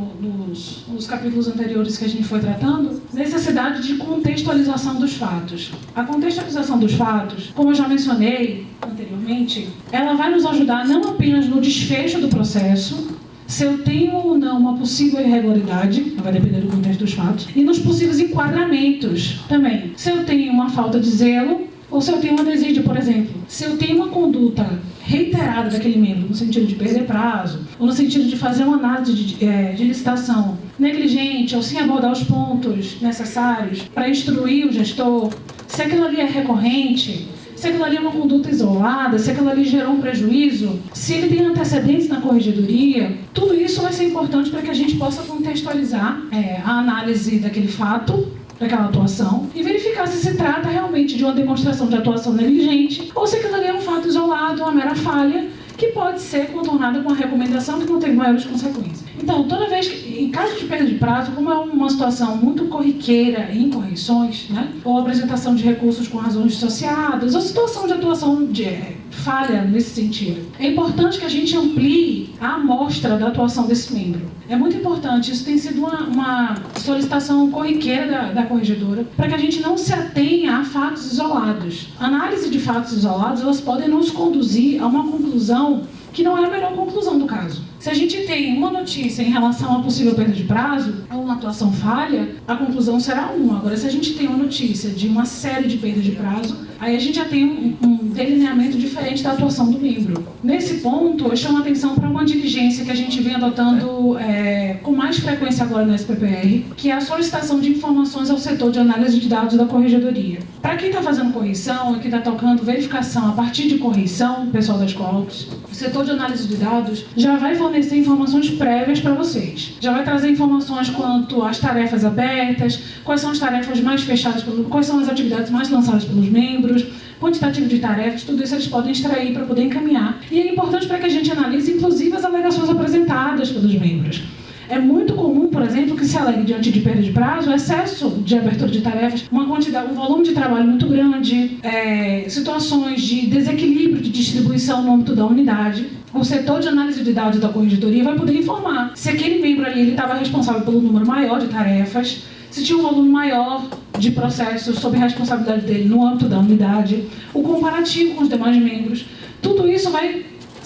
nos capítulos anteriores que a gente foi tratando, necessidade de contextualização dos fatos. A contextualização dos fatos, como eu já mencionei anteriormente, ela vai nos ajudar não apenas no desfecho do processo, se eu tenho ou não uma possível irregularidade, vai depender do contexto dos fatos, e nos possíveis enquadramentos também. Se eu tenho uma falta de zelo, ou se eu tenho uma desídia, por exemplo. Se eu tenho uma conduta reiterada daquele membro, no sentido de perder prazo, ou no sentido de fazer uma análise de licitação negligente, ou sem abordar os pontos necessários para instruir o gestor, se aquilo ali é recorrente, se aquilo ali é uma conduta isolada, se aquilo ali gerou um prejuízo, se ele tem antecedentes na corregedoria, tudo isso vai ser importante para que a gente possa contextualizar a análise daquele fato, daquela atuação, e verificar se se trata realmente de uma demonstração de atuação negligente ou se aquilo ali é um fato isolado, uma mera falha, que pode ser contornada com uma recomendação que não tem maiores consequências. Então, toda vez que, em caso de perda de prazo, como é uma situação muito corriqueira em correições, né, ou apresentação de recursos com razões dissociadas, ou situação de atuação de falha nesse sentido, é importante que a gente amplie a amostra da atuação desse membro. É muito importante, isso tem sido uma solicitação corriqueira da corregedora, para que a gente não se atenha a fatos isolados. A análise de fatos isolados, elas podem nos conduzir a uma conclusão que não é a melhor conclusão do caso. Se a gente tem uma notícia em relação a possível perda de prazo, ou uma atuação falha, a conclusão será uma. Agora, se a gente tem uma notícia de uma série de perdas de prazo, aí a gente já tem um delineamento diferente da atuação do membro. Nesse ponto, eu chamo a atenção para uma diligência que a gente vem adotando com mais frequência agora no SPPR, que é a solicitação de informações ao setor de análise de dados da corregedoria. Para quem está fazendo correção e que está tocando verificação a partir de correção, o pessoal da escola, o setor de análise de dados já vai fornecer informações prévias para vocês. Já vai trazer informações quanto às tarefas abertas, quais são as tarefas mais fechadas, quais são as atividades mais lançadas pelos membros, quantitativo de tarefas, tudo isso eles podem extrair para poder encaminhar. E é importante para que a gente analise, inclusive, as alegações apresentadas pelos membros. É muito comum, por exemplo, que se alegue diante de perda de prazo, excesso de abertura de tarefas, um volume de trabalho muito grande, situações de desequilíbrio de distribuição no âmbito da unidade. O setor de análise de dados da corregedoria vai poder informar se aquele membro ali estava responsável pelo número maior de tarefas, se tinha um volume maior de processos sob responsabilidade dele no âmbito da unidade, o comparativo com os demais membros. Tudo isso vai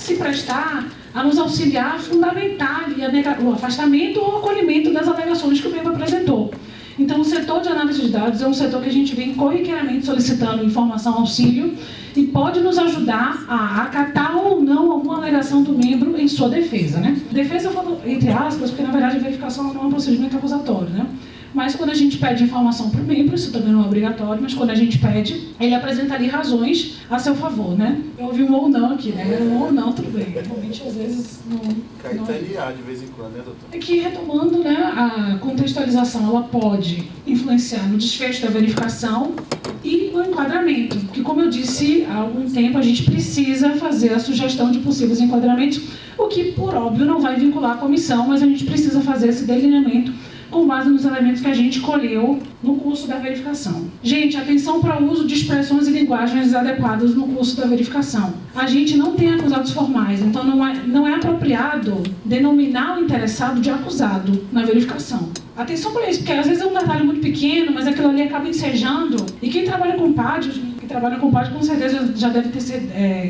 se prestar a nos auxiliar a fundamentar ali o afastamento ou o acolhimento das alegações que o membro apresentou. Então, o setor de análise de dados é um setor que a gente vem corriqueiramente solicitando informação, auxílio, e pode nos ajudar a acatar ou não alguma alegação do membro em sua defesa, né? Defesa, eu falo entre aspas, porque na verdade a verificação não é um procedimento acusatório, né? Mas quando a gente pede informação para o membro, isso também não é obrigatório, mas quando a gente pede, ele apresenta ali razões a seu favor, né? Eu ouvi um ou não aqui, né? Um ou não, tudo bem. Realmente, às vezes, não... Caetaniar de vez em quando, né, doutor? É que, retomando, né, a contextualização, ela pode influenciar no desfecho da verificação e no enquadramento, que, como eu disse, há algum tempo a gente precisa fazer a sugestão de possíveis enquadramentos, o que, por óbvio, não vai vincular a comissão, mas a gente precisa fazer esse delineamento com base nos elementos que a gente colheu no curso da verificação. Gente, atenção para o uso de expressões e linguagens adequadas no curso da verificação. A gente não tem acusados formais, então não é apropriado denominar o interessado de acusado na verificação. Atenção para isso, porque às vezes é um detalhe muito pequeno, mas aquilo ali acaba ensejando, e quem trabalha com PAD, com certeza já deve ter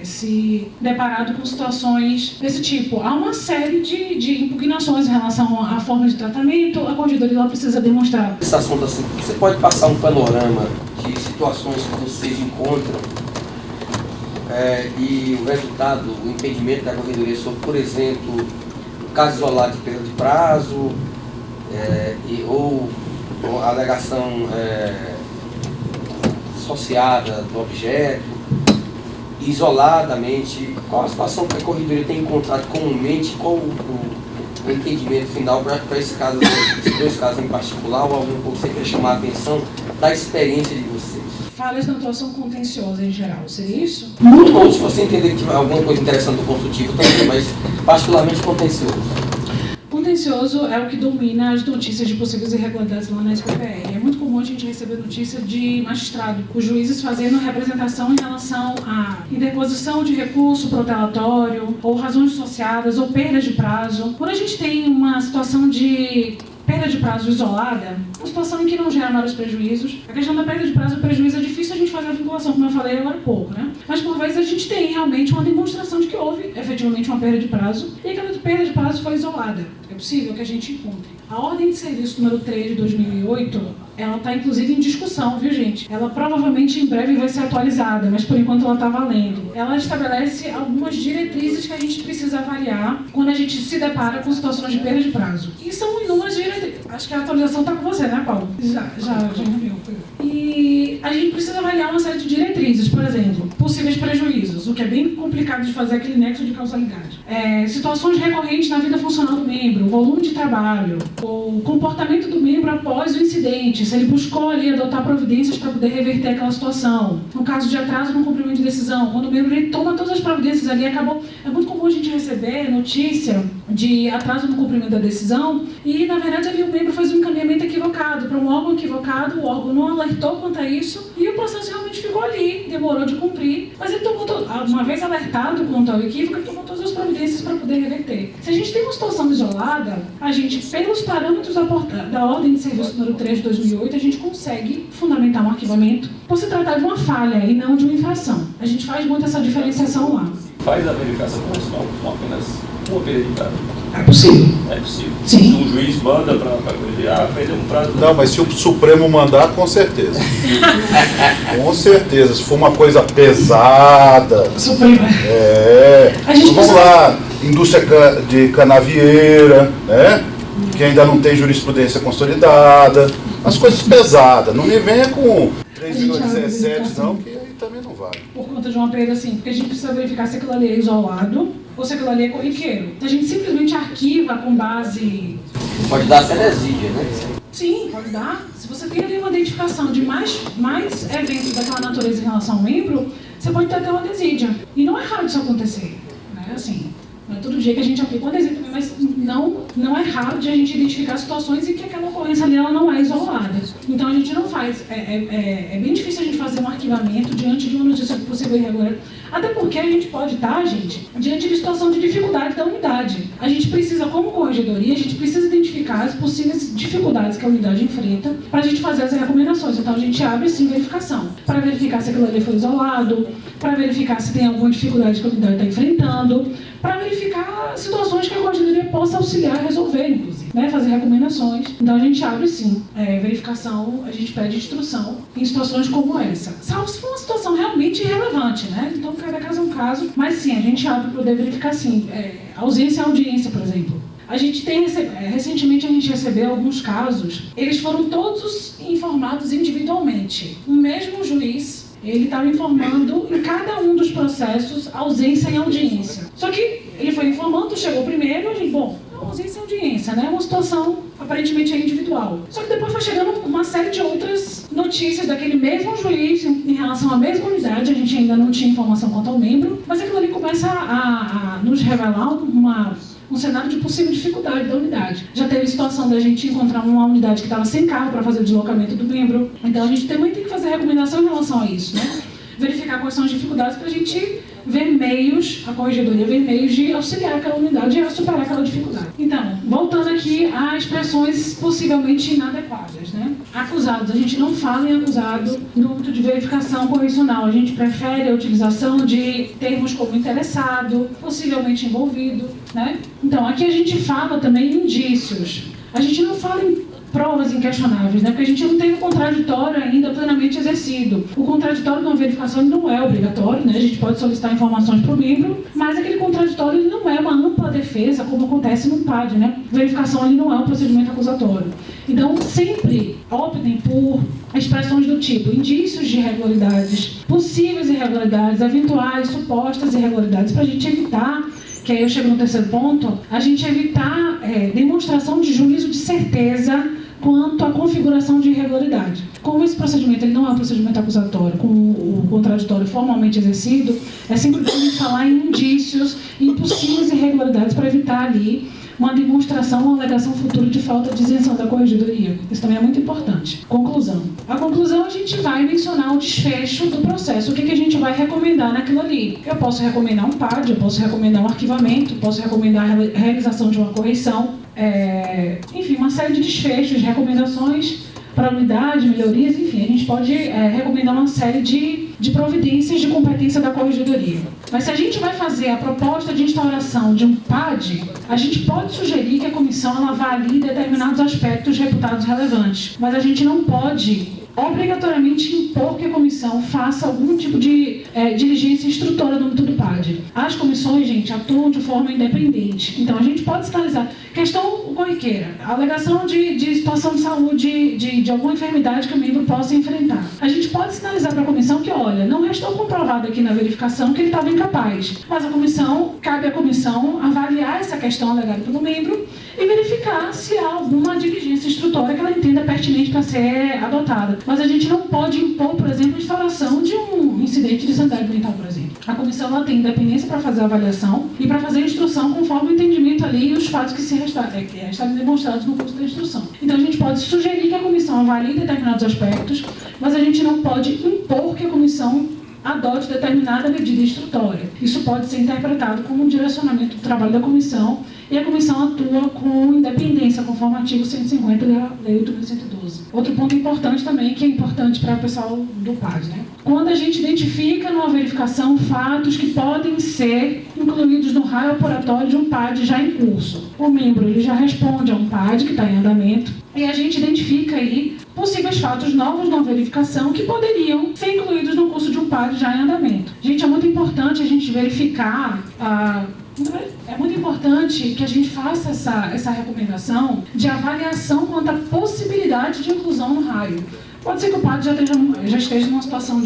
se deparado com situações desse tipo. Há uma série de impugnações em relação à forma de tratamento, a corregedoria precisa demonstrar. Esse assunto, assim, você pode passar um panorama de situações que vocês encontram e o resultado, o entendimento da corregedoria sobre, por exemplo, o caso isolado de perda de prazo, ou a alegação associada do objeto, isoladamente, qual a situação que a corregedoria tem encontrado comumente, qual o entendimento final para esse caso, esses dois casos em particular, ou algum pouco você quer chamar a atenção da experiência de vocês? Falhas na atuação contenciosa em geral, seria isso? Muito bom, se você entender que tiver alguma coisa interessante do construtivo também, mas particularmente contencioso. Contencioso é o que domina as notícias de possíveis irregularidades lá na SPPR. É muito comum a gente receber notícia de magistrado, os juízes fazendo representação em relação à interposição de recurso protelatório, ou razões dissociadas, ou perda de prazo. Quando a gente tem uma situação de perda de prazo isolada, uma situação em que não gera maiores prejuízos. A questão da perda de prazo e prejuízo é difícil a gente fazer a vinculação, como eu falei agora há pouco, né? Mas por vezes a gente tem realmente uma demonstração de que houve efetivamente uma perda de prazo e aquela perda de prazo foi isolada. É possível que a gente encontre. A ordem de serviço número 3 de 2008, ela está inclusive em discussão, viu, gente? Ela provavelmente em breve vai ser atualizada, mas por enquanto ela está valendo. Ela estabelece algumas diretrizes que a gente precisa avaliar quando a gente se depara com situações de perda de prazo. E são inúmeras diretrizes. Acho que a atualização está com você, né, Paulo? Já viu. E a gente precisa avaliar uma série de diretrizes, por exemplo, possíveis prejuízos, o que é bem complicado de fazer aquele nexo de causalidade. Situações recorrentes na vida funcional do membro, o volume de trabalho, o comportamento do membro após o incidente, se ele buscou ali adotar providências para poder reverter aquela situação. No caso de atraso no cumprimento de decisão, quando o membro ele toma todas as providências ali, acabou... É muito comum a gente receber notícia de atraso no cumprimento da decisão e, na verdade, ali o membro fez um encaminhamento equivocado para um órgão equivocado, o órgão não alertou quanto a isso e o processo realmente ficou ali, demorou de cumprir, mas ele tomou, uma vez alertado quanto ao equívoco, ele tomou todas as providências para poder reverter. Se a gente tem uma situação isolada, a gente, pelos parâmetros da ordem de serviço número 3 de 2008, a gente consegue fundamentar um arquivamento por se tratar de uma falha e não de uma infração. A gente faz muito essa diferenciação lá. Faz a verificação constitucional com apenas uma perda de prazo. É possível. É possível. Sim. O juiz manda para verificar, perdeu um prazo. Não, mas se o Supremo mandar, com certeza. Com certeza. Se for uma coisa pesada. Supremo. Vamos lá, indústria de canavieira, né? Que ainda não tem jurisprudência consolidada. As coisas pesadas. Não me venha com 3,17, não, que aí também não vale. Por conta de uma perda, assim, porque a gente precisa verificar se aquilo ali é isolado ou se aquilo ali é corriqueiro. Se a gente simplesmente arquiva com base... Pode dar até desídia, né? Sim, pode dar. Se você tem ali uma identificação de mais eventos daquela natureza em relação ao membro, você pode ter até uma desídia. E não é raro isso acontecer, né? Assim, não é todo dia que a gente aplica uma desídia, mas não é raro de a gente identificar situações em que aquela ocorrência ali ela não é isolada. Então a gente não faz. É bem difícil a gente fazer um arquivamento diante de uma notícia possível irregular. Até porque a gente pode estar, gente, diante de situação de dificuldade da unidade. A gente precisa, como corregedoria, a gente precisa identificar as possíveis dificuldades que a unidade enfrenta para a gente fazer as recomendações. Então a gente abre sim verificação, para verificar se aquilo ali foi isolado, para verificar se tem alguma dificuldade que a unidade está enfrentando, para verificar situações que a corregedoria possa auxiliar a resolver, inclusive, né? Fazer recomendações. Então a gente abre sim verificação, a gente pede instrução em situações como essa. Salvo se for uma situação realmente irrelevante, né? Então cada caso é um caso, mas sim, a gente abre para poder verificar sim. Ausência e audiência, por exemplo. A gente tem, recentemente a gente recebeu alguns casos, eles foram todos informados individualmente. O mesmo juiz, ele estava informando em cada um dos processos ausência e audiência. Só que ele foi informando, chegou primeiro, a gente, ausência e audiência, né? Uma situação aparentemente individual. Só que depois foi chegando uma série de outras notícias daquele mesmo juiz em relação à mesma unidade. A gente ainda não tinha informação quanto ao membro, mas aquilo ali começa a nos revelar um cenário de possível dificuldade da unidade. Já teve situação da gente encontrar uma unidade que estava sem carro para fazer o deslocamento do membro. Então a gente também tem que fazer recomendação em relação a isso, né? Verificar quais são as dificuldades para a gente ver meios, a corregedoria ver meios de auxiliar aquela unidade a superar aquela dificuldade. Então, voltando aqui a expressões possivelmente inadequadas, né? Acusados, a gente não fala em acusado no âmbito de verificação correcional, a gente prefere a utilização de termos como interessado, possivelmente envolvido, né? Então, aqui a gente fala também em indícios. A gente não fala em provas inquestionáveis, né? Porque a gente não tem o contraditório ainda plenamente exercido. O contraditório de uma verificação não é obrigatório, né? A gente pode solicitar informações para o membro, mas aquele contraditório ele não é uma ampla defesa, como acontece no PAD, né? Verificação ali não é um procedimento acusatório. Então, sempre optem por expressões do tipo indícios de irregularidades, possíveis irregularidades, eventuais, supostas irregularidades, para a gente evitar, que aí eu chego no terceiro ponto, a gente evitar demonstração de juízo de certeza quanto à configuração de irregularidade. Como esse procedimento ele não é um procedimento acusatório, com o contraditório formalmente exercido, é sempre bom a gente falar em indícios e possíveis irregularidades para evitar ali uma demonstração ou alegação futura de falta de isenção da corregedoria. Isso também é muito importante. Conclusão. A conclusão, a gente vai mencionar o desfecho do processo. O que a gente vai recomendar naquilo ali? Eu posso recomendar um PAD, eu posso recomendar um arquivamento, posso recomendar a realização de uma correção, enfim, uma série de desfechos, recomendações para a unidade, melhorias, enfim, a gente pode recomendar uma série de providências de competência da corregedoria. Mas se a gente vai fazer a proposta de instauração de um PAD, a gente pode sugerir que a comissão ela avalie determinados aspectos reputados relevantes, mas a gente não pode obrigatoriamente impor que a comissão faça algum tipo de diligência instrutora no âmbito do PAD. As comissões, gente, atuam de forma independente. Então, a gente pode sinalizar. Questão corriqueira, a alegação de situação de saúde, de alguma enfermidade que o membro possa enfrentar. A gente pode sinalizar para a comissão que, olha, não restou comprovado aqui na verificação que ele estava incapaz, mas cabe à comissão avaliar essa questão alegada pelo membro e verificar se há alguma diligência instrutora que ela entenda pertinente para ser adotada. Mas a gente não pode impor, por exemplo, a instauração de um incidente de sanidade mental, por exemplo. A comissão ela tem independência para fazer a avaliação e para fazer a instrução conforme o entendimento ali e os fatos que estarem demonstrados no curso da instrução. Então a gente pode sugerir que a comissão avalie determinados aspectos, mas a gente não pode impor que a comissão adote determinada medida instrutória. Isso pode ser interpretado como um direcionamento do trabalho da comissão e a comissão atua com independência, conforme o artigo 150 da Lei 8.112. Outro ponto importante também, que é importante para o pessoal do PAD, né? Quando a gente identifica numa verificação fatos que podem ser incluídos no raio operatório de um PAD já em curso. O membro ele já responde a um PAD que está em andamento e a gente identifica aí possíveis fatos novos na verificação que poderiam ser incluídos no curso de um PAD já em andamento. Gente, é muito importante a gente verificar é muito importante que a gente faça essa recomendação de avaliação quanto à possibilidade de inclusão no raio. Pode ser que o PAD já esteja numa situação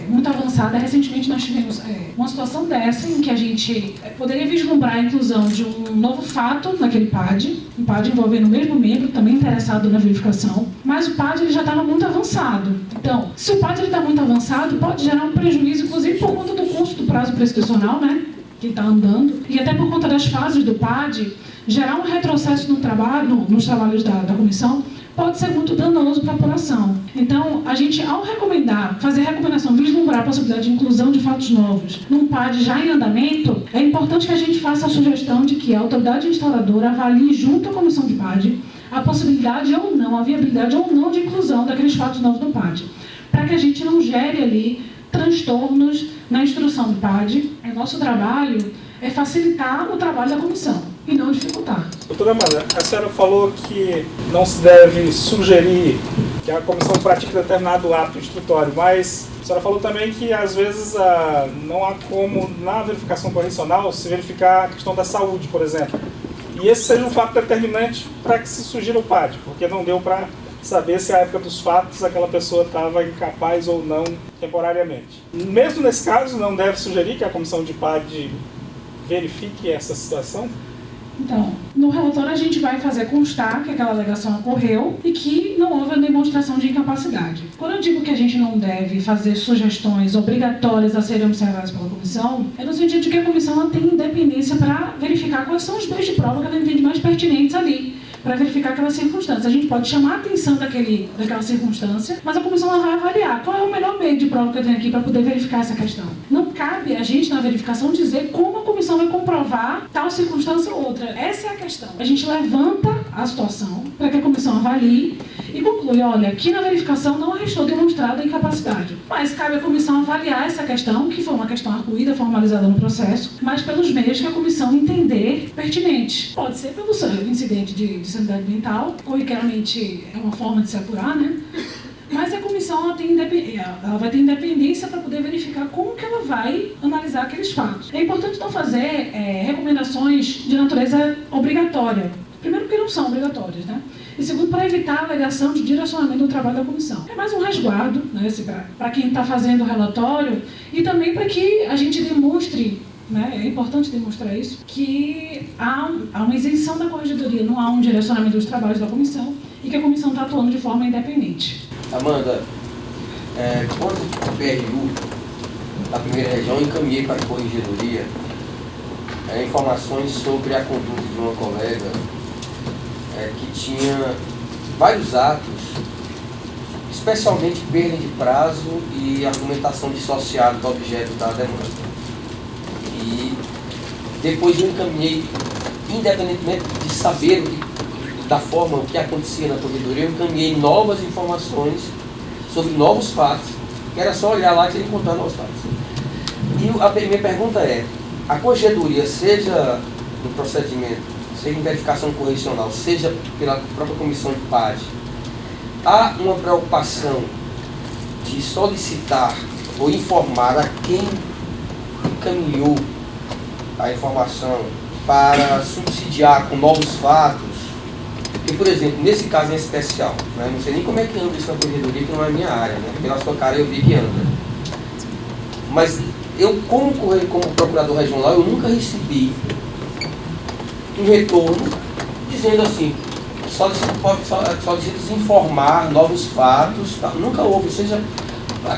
muito avançada. Recentemente nós tivemos uma situação dessa, em que a gente poderia vislumbrar a inclusão de um novo fato naquele PAD, um PAD envolvendo o mesmo membro, também interessado na verificação, mas o PAD ele já estava muito avançado. Então, se o PAD está muito avançado, pode gerar um prejuízo, inclusive por conta do custo do prazo prescricional, né? Que está andando, e até por conta das fases do PAD, gerar um retrocesso no trabalho, nos trabalhos da comissão, pode ser muito danoso para a população. Então, a gente, ao recomendar, fazer recomendação, vislumbrar a possibilidade de inclusão de fatos novos num PAD já em andamento, é importante que a gente faça a sugestão de que a autoridade instauradora avalie junto à comissão de PAD a possibilidade ou não, a viabilidade ou não de inclusão daqueles fatos novos no PAD, para que a gente não gere ali transtornos na instrução do PAD. O nosso trabalho é facilitar o trabalho da comissão e não dificultar. Doutora Amanda, a senhora falou que não se deve sugerir que a comissão pratique determinado ato instrutório, mas a senhora falou também que às vezes não há como, na verificação correcional, se verificar a questão da saúde, por exemplo. E esse seja um fato determinante para que se sugira o PAD, porque não deu para saber se à época dos fatos aquela pessoa estava incapaz ou não temporariamente. Mesmo nesse caso, não deve sugerir que a comissão de PAD verifique essa situação? Então, no relatório a gente vai fazer constar que aquela alegação ocorreu e que não houve a demonstração de incapacidade. Quando eu digo que a gente não deve fazer sugestões obrigatórias a serem observadas pela comissão, é no sentido de que a comissão ela tem independência para verificar quais são os meios de prova que ela entende mais pertinentes ali, para verificar aquela circunstância. A gente pode chamar a atenção daquela circunstância, mas a comissão ela vai avaliar qual é o melhor meio de prova que eu tenho aqui para poder verificar essa questão. Não cabe a gente, na verificação, dizer como a comissão vai comprovar tal circunstância ou outra. Essa é a questão. A gente levanta a situação para que a comissão avalie e conclui, olha, aqui na verificação não restou demonstrada a incapacidade. Mas cabe à comissão avaliar essa questão, que foi uma questão arguída, formalizada no processo, mas pelos meios que a comissão entender pertinente. Pode ser pelo incidente de sanidade ambiental, corriqueiramente é uma forma de se apurar, né? Mas a comissão ela vai ter independência para poder verificar como que ela vai analisar aqueles fatos. É importante não fazer recomendações de natureza obrigatória. Primeiro, porque não são obrigatórias, né? E segundo, para evitar a alegação de direcionamento do trabalho da comissão. É mais um resguardo, né, para quem está fazendo o relatório e também para que a gente demonstre, né, é importante demonstrar isso, que há uma isenção da corregedoria, não há um direcionamento dos trabalhos da comissão e que a comissão está atuando de forma independente. Amanda, quando o PRU da primeira região eu encaminhei para a corregedoria informações sobre a conduta de uma colega que tinha vários atos, especialmente perda de prazo e argumentação dissociada do objeto da demanda. E depois eu encaminhei, independentemente de saber o que acontecia na corregedoria, eu encaminhei novas informações sobre novos fatos, que era só olhar lá e encontrar novos fatos. E a minha pergunta é, a corregedoria, seja no procedimento, seja em verificação correcional, seja pela própria comissão de PAD, há uma preocupação de solicitar ou informar a quem encaminhou a informação para subsidiar com novos fatos? Porque, por exemplo, nesse caso em especial, né, não sei nem como é que anda isso na corregedoria, que não é a minha área, né? Pela sua cara eu vi que anda. Mas eu, como procurador regional, eu nunca recebi um retorno dizendo assim, solicita informar novos fatos, tá? Nunca houve, ou seja,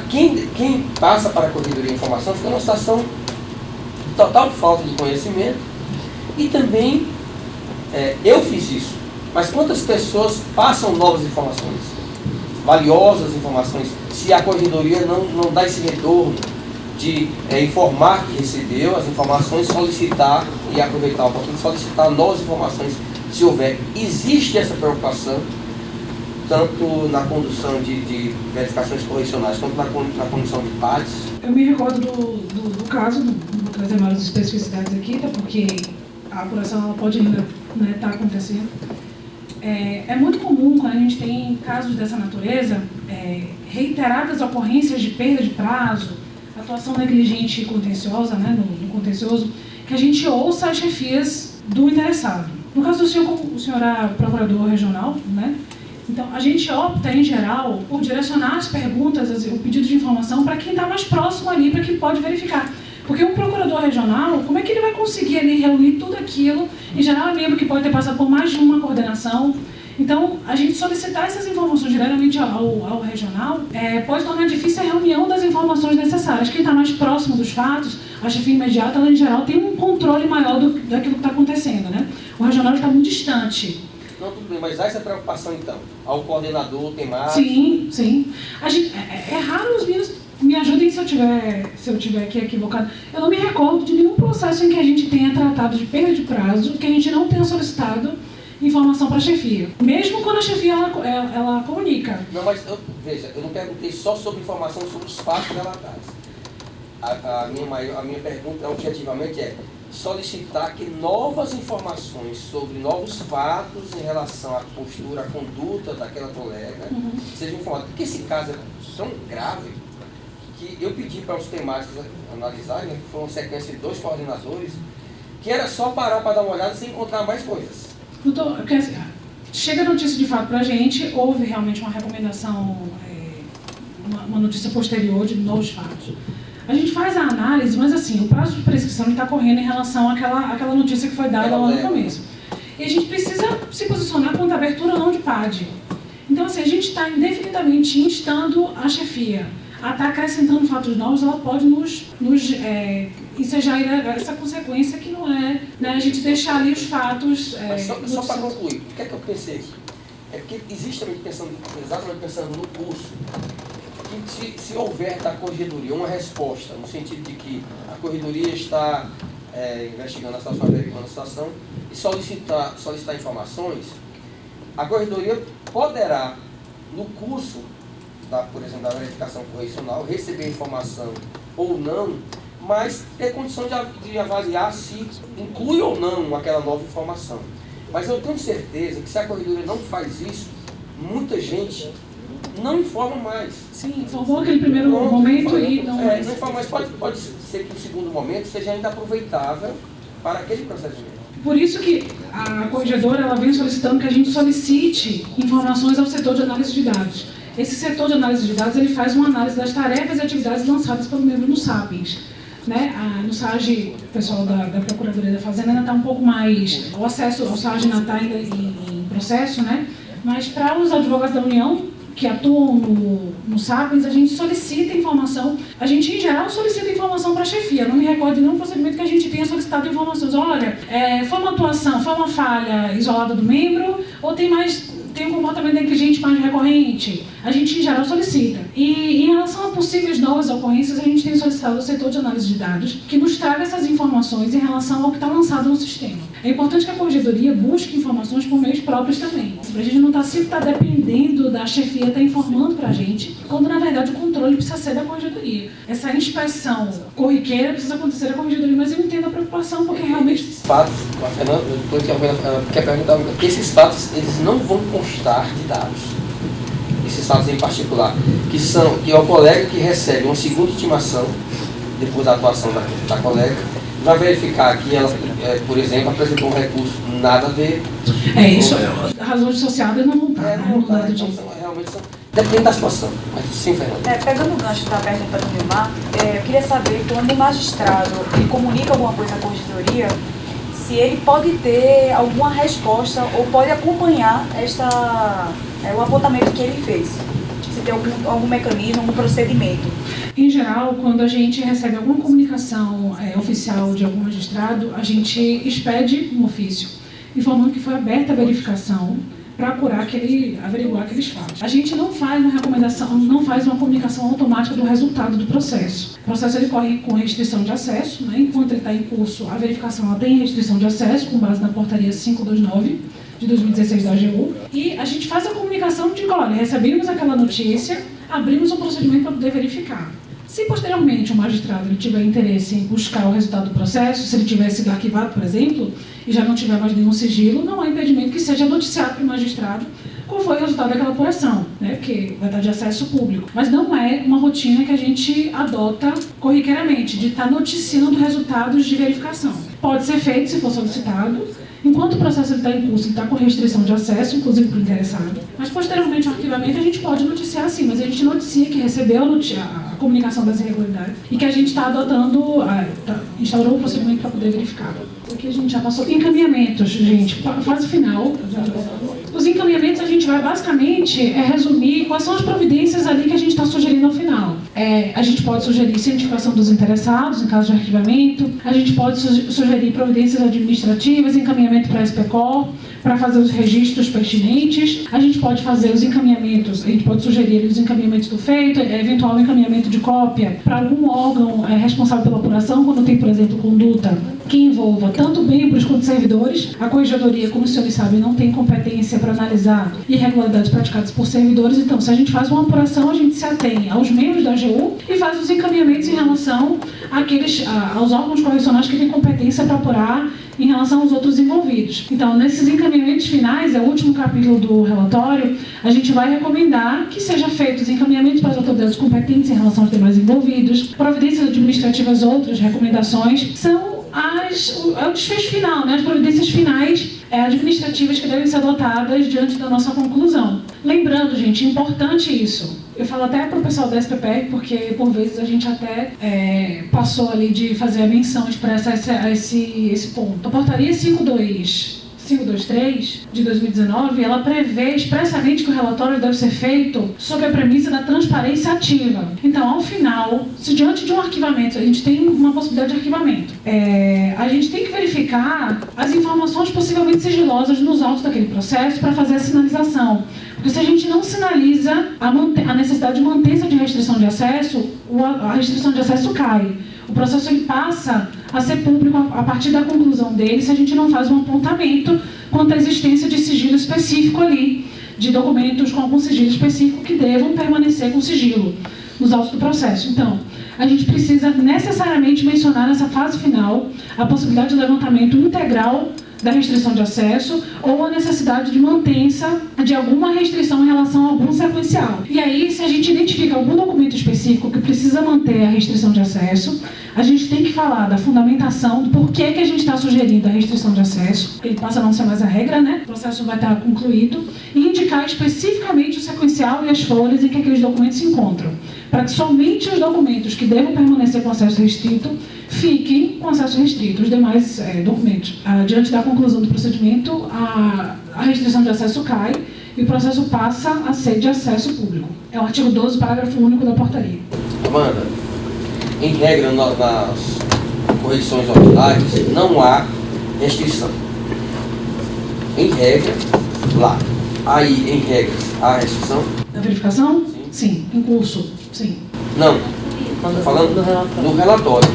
quem passa para a corregedoria de informação fica numa situação de total falta de conhecimento e também eu fiz isso, mas quantas pessoas passam novas informações, valiosas informações, se a corregedoria não dá esse retorno de informar que recebeu as informações, solicitar e aproveitar a oportunidade de solicitar novas informações, se houver. Existe essa preocupação, tanto na condução de verificações correcionais, quanto na condução de PADs? Eu me recordo do caso, não vou trazer mais especificidades aqui, até porque a apuração ela pode ainda estar acontecendo. É muito comum, quando a gente tem casos dessa natureza, reiteradas ocorrências de perda de prazo, atuação negligente e contenciosa, né, no contencioso, que a gente ouça as chefias do interessado. No caso do senhor, como o senhor é procurador regional, né, então a gente opta, em geral, por direcionar as perguntas, o pedido de informação para quem está mais próximo ali, para quem pode verificar. Porque um procurador regional, como é que ele vai conseguir ali reunir tudo aquilo? Em geral, é membro que pode ter passado por mais de uma coordenação. Então, a gente solicitar essas informações diretamente ao regional pode tornar difícil a reunião das informações necessárias. Quem está mais próximo dos fatos, a chefia imediata, ela, em geral, tem um controle maior daquilo que está acontecendo, né? O regional está muito distante. Não, tudo bem, mas há essa preocupação então? Ao coordenador, tem mais? Sim, sim. A gente, é raro os meninos me ajudem se eu tiver aqui equivocado. Eu não me recordo de nenhum processo em que a gente tenha tratado de perda de prazo, que a gente não tenha solicitado informação para a chefia. Mesmo quando a chefia ela comunica. Não, mas veja, eu não perguntei só sobre informação sobre os fatos relatados. A minha pergunta objetivamente é solicitar que novas informações sobre novos fatos em relação à postura, à conduta daquela colega sejam informadas. Porque esse caso é tão grave que eu pedi para os temáticos analisarem, né, que foi uma sequência de 2 coordenadores, que era só parar para dar uma olhada sem encontrar mais coisas. Doutor, porque assim, chega a notícia de fato para a gente, houve realmente uma recomendação, uma notícia posterior de novos fatos. A gente faz a análise, mas assim, o prazo de prescrição está correndo em relação àquela notícia que foi dada lá no começo. E a gente precisa se posicionar quanto à abertura ou não de PAD. Então, assim, a gente está indefinidamente instando a chefia a estar acrescentando fatos novos, ela pode nos ensejar essa consequência que não é, né, a gente deixar ali os fatos... Mas só para concluir, o que é que eu pensei aqui? É porque existe também, exatamente pensando no curso, que se houver da corregedoria uma resposta, no sentido de que a corregedoria está investigando a situação, averiguando a situação, e solicitar informações, a corregedoria poderá, no curso, por exemplo, da verificação correcional, receber informação ou não, mas ter condição de avaliar se inclui ou não aquela nova informação. Mas eu tenho certeza que se a corregedoria não faz isso, muita gente não informa mais. Sim, informou aquele primeiro momento e não mais. Não informa mais. Pode ser que o segundo momento seja ainda aproveitável para aquele procedimento. Por isso que a corregedora ela vem solicitando que a gente solicite informações ao setor de análise de dados. Esse setor de análise de dados ele faz uma análise das tarefas e atividades lançadas pelo membro no SAPENS. Né? No SAGE, o pessoal da Procuradoria da Fazenda ainda está um pouco mais... O acesso ao SAGE ainda está em processo, né? Mas para os advogados da União que atuam no SAPENS, a gente solicita informação, a gente em geral solicita informação para a chefia. Eu não me recordo de nenhum procedimento que a gente tenha solicitado informações. Olha, foi uma atuação, foi uma falha isolada do membro ou tem um comportamento negligente mais recorrente? A gente em geral solicita. E em relação a possíveis novas ocorrências, a gente tem solicitado ao setor de análise de dados que nos traga essas informações em relação ao que está lançado no sistema. É importante que a corregedoria busque informações por meios próprios também. A gente não sempre está dependendo da chefia estar informando para a gente, quando na verdade o controle precisa ser da corregedoria. Essa inspeção corriqueira precisa acontecer da corregedoria, mas eu entendo a preocupação, porque realmente... Esses fatos, a Fernanda, quer perguntar, porque esses fatos eles não vão constar de dados. Esses fatos em particular, que é o colega que recebe uma segunda intimação, depois da atuação da colega, vai verificar que ela, por exemplo, apresentou um recurso nada a ver. Isso, razões associadas não está. Realmente são. Depende da situação. Mas sim, Fernanda. Pegando o gancho da pergunta do Vilmar, eu queria saber, quando o magistrado ele comunica alguma coisa à corregedoria, se ele pode ter alguma resposta ou pode acompanhar o apontamento que ele fez. Se tem algum mecanismo, algum procedimento. Em geral, quando a gente recebe alguma comunicação oficial de algum magistrado, a gente expede um ofício informando que foi aberta a verificação para averiguar aqueles fatos. A gente não faz uma recomendação, não faz uma comunicação automática do resultado do processo. O processo ele corre com restrição de acesso, né? Enquanto ele está em curso, a verificação ela tem restrição de acesso, com base na portaria 529 de 2016 da AGU, e a gente faz a comunicação de, olha, recebemos aquela notícia, abrimos um procedimento para poder verificar. Se posteriormente o magistrado ele tiver interesse em buscar o resultado do processo, se ele tiver sido arquivado, por exemplo, e já não tiver mais nenhum sigilo, não há impedimento que seja noticiado para o magistrado qual foi o resultado daquela apuração, né? Porque vai estar de acesso público. Mas não é uma rotina que a gente adota corriqueiramente, de estar noticiando resultados de verificação. Pode ser feito se for solicitado. Enquanto o processo está em curso, ele está com restrição de acesso, inclusive para o interessado. Mas, posteriormente, o arquivamento, a gente pode noticiar sim, mas a gente noticia que recebeu a comunicação das irregularidades e que a gente está adotando, instaurou um procedimento para poder verificar. Aqui a gente já passou. Encaminhamentos, gente, fase final. Os encaminhamentos a gente gente vai basicamente resumir quais são as providências ali que a gente está sugerindo ao final. A gente pode sugerir cientificação dos interessados em caso de arquivamento, a gente pode sugerir providências administrativas, encaminhamento para a SPCOR, para fazer os registros pertinentes, a gente pode fazer os encaminhamentos, a gente pode sugerir os encaminhamentos do feito, eventual encaminhamento de cópia para algum órgão responsável pela apuração, quando tem, por exemplo, conduta que envolva tanto membros quanto servidores. A Corregedoria, como os senhores sabem, não tem competência para analisar irregularidades praticadas por servidores, então se a gente faz uma apuração, a gente se atém aos membros da AGU e faz os encaminhamentos em relação aos órgãos correcionais que têm competência para apurar em relação aos outros envolvidos. Então, nesses encaminhamentos finais, é o último capítulo do relatório, a gente vai recomendar que sejam feitos encaminhamentos para as autoridades competentes em relação aos demais envolvidos, providências administrativas, outras recomendações, são o desfecho final, né? As providências finais administrativas que devem ser adotadas diante da nossa conclusão. Lembrando, gente, importante isso. Eu falo até para o pessoal da SPPR, porque por vezes a gente até passou ali de fazer a menção expressa a esse ponto. A portaria 523 de 2019, ela prevê expressamente que o relatório deve ser feito sob a premissa da transparência ativa. Então, ao final, se diante de um arquivamento, a gente tem uma possibilidade de arquivamento, a gente tem que verificar as informações possivelmente sigilosas nos autos daquele processo para fazer a sinalização. Porque se a gente não sinaliza a necessidade de manter-se de restrição de acesso, a restrição de acesso cai. O processo ele passa a ser público a partir da conclusão dele se a gente não faz um apontamento quanto à existência de sigilo específico ali, de documentos com algum sigilo específico que devam permanecer com sigilo nos autos do processo. Então, a gente precisa necessariamente mencionar nessa fase final a possibilidade de levantamento integral da restrição de acesso ou a necessidade de mantença de alguma restrição em relação a algum sequencial. E aí, se a gente identifica algum documento específico que precisa manter a restrição de acesso, a gente tem que falar da fundamentação, do porquê que a gente está sugerindo a restrição de acesso, ele passa a não ser mais a regra, né? O processo vai estar concluído, e indicar especificamente o sequencial e as folhas em que aqueles documentos se encontram, para que somente os documentos que devam permanecer com acesso restrito fiquem com acesso restrito. Os demais documentos, diante da conclusão do procedimento, a restrição de acesso cai e o processo passa a ser de acesso público. É o artigo 12, parágrafo único da portaria. Amanda, em regra, nas correções ordinárias, não há restrição. Em regra, lá. Aí, em regras, há restrição? Na verificação? Sim. Em curso? Sim. Não. Estou falando do relatório.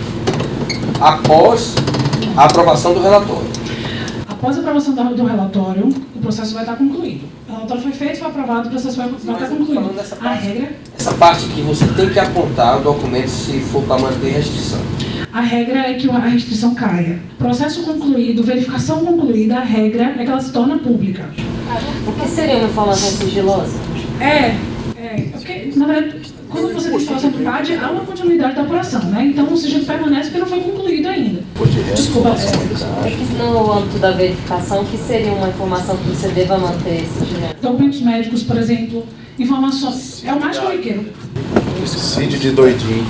Após a aprovação do relatório. Após a aprovação do relatório, o processo vai estar concluído. O relatório foi feito, foi aprovado, o processo vai estar concluído. A regra... Essa parte que você tem que apontar o documento se for para manter restrição. A regra é que a restrição caia. Processo concluído, verificação concluída, a regra é que ela se torna pública. O que seria uma informação sigilosa? Porque, na verdade, quando você tem instalação do CAD, há uma continuidade da apuração, né? Então o sigilo permanece porque não foi concluído ainda. Desculpa. É que no âmbito da verificação, que seria uma informação que você deva manter sigilada? Documentos médicos, por exemplo, informações... É o mais corriqueiro. Cid de doidinho.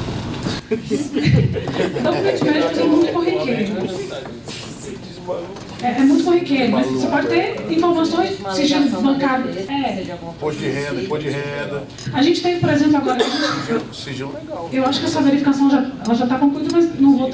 Documentos médicos é muito corriqueiro. É muito corriqueiro, mas você pode ter informações, sigilo bancário. Imposto de renda. A gente tem, por exemplo, agora... Sigilo legal. Eu acho que essa verificação já está concluída, mas não vou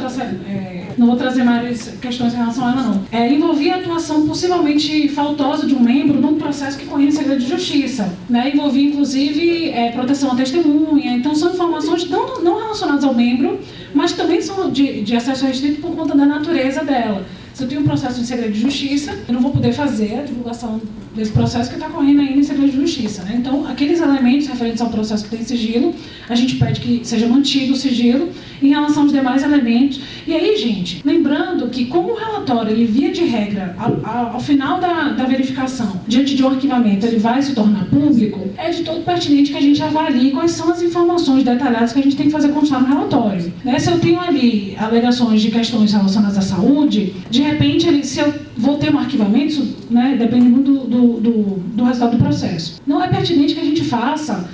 trazer mais questões em relação a ela, não. Envolvia a atuação possivelmente faltosa de um membro num processo que corria em segredo de justiça. Né? Envolvia, inclusive, proteção à testemunha. Então, são informações não relacionadas ao membro, mas também são de acesso restrito por conta da natureza dela. Se eu tenho um processo de segredo de justiça, eu não vou poder fazer a divulgação desse processo que está correndo ainda em segredo de justiça. Né? Então, aqueles elementos referentes ao processo que tem sigilo, a gente pede que seja mantido o sigilo em relação aos demais elementos. E aí, gente, lembrando que como o relatório, ele via de regra, ao final da verificação, diante de um arquivamento, ele vai se tornar público, é de todo pertinente que a gente avalie quais são as informações detalhadas que a gente tem que fazer constar no relatório. Né? Se eu tenho ali alegações de questões relacionadas à saúde, de repente, se eu vou ter um arquivamento, isso, né, depende muito do resultado do processo. Não é pertinente que a gente faça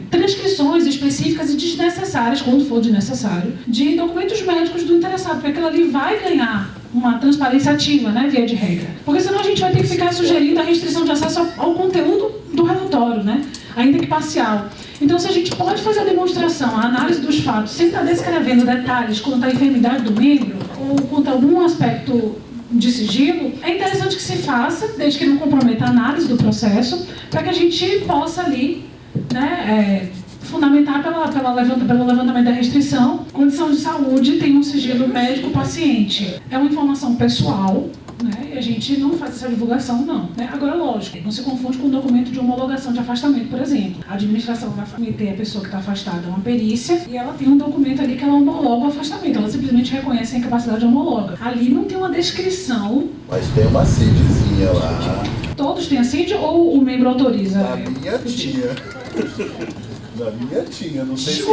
transcrições específicas e desnecessárias, quando for desnecessário, de documentos médicos do interessado, porque aquilo ali vai ganhar uma transparência ativa, né, via de regra. Porque senão a gente vai ter que ficar sugerindo a restrição de acesso ao conteúdo do relatório, né, ainda que parcial. Então, se a gente pode fazer a demonstração, a análise dos fatos, sem estar descrevendo detalhes quanto à enfermidade do membro, ou quanto a algum aspecto de sigilo, é interessante que se faça, desde que não comprometa a análise do processo, para que a gente possa ali, né, fundamentar pelo levantamento da restrição. Condição de saúde tem um sigilo médico-paciente. É uma informação pessoal, né, e a gente não faz essa divulgação, não. Né? Agora, lógico, não se confunde com um documento de homologação de afastamento, por exemplo. A administração vai meter a pessoa que está afastada a uma perícia e ela tem um documento ali que ela homologa o afastamento. Ela simplesmente reconhece a incapacidade e homologa. Ali não tem uma descrição. Mas tem uma CIDzinha lá. Todos têm a CID ou o membro autoriza? Na minha tinha. Na minha tinha, não sei se...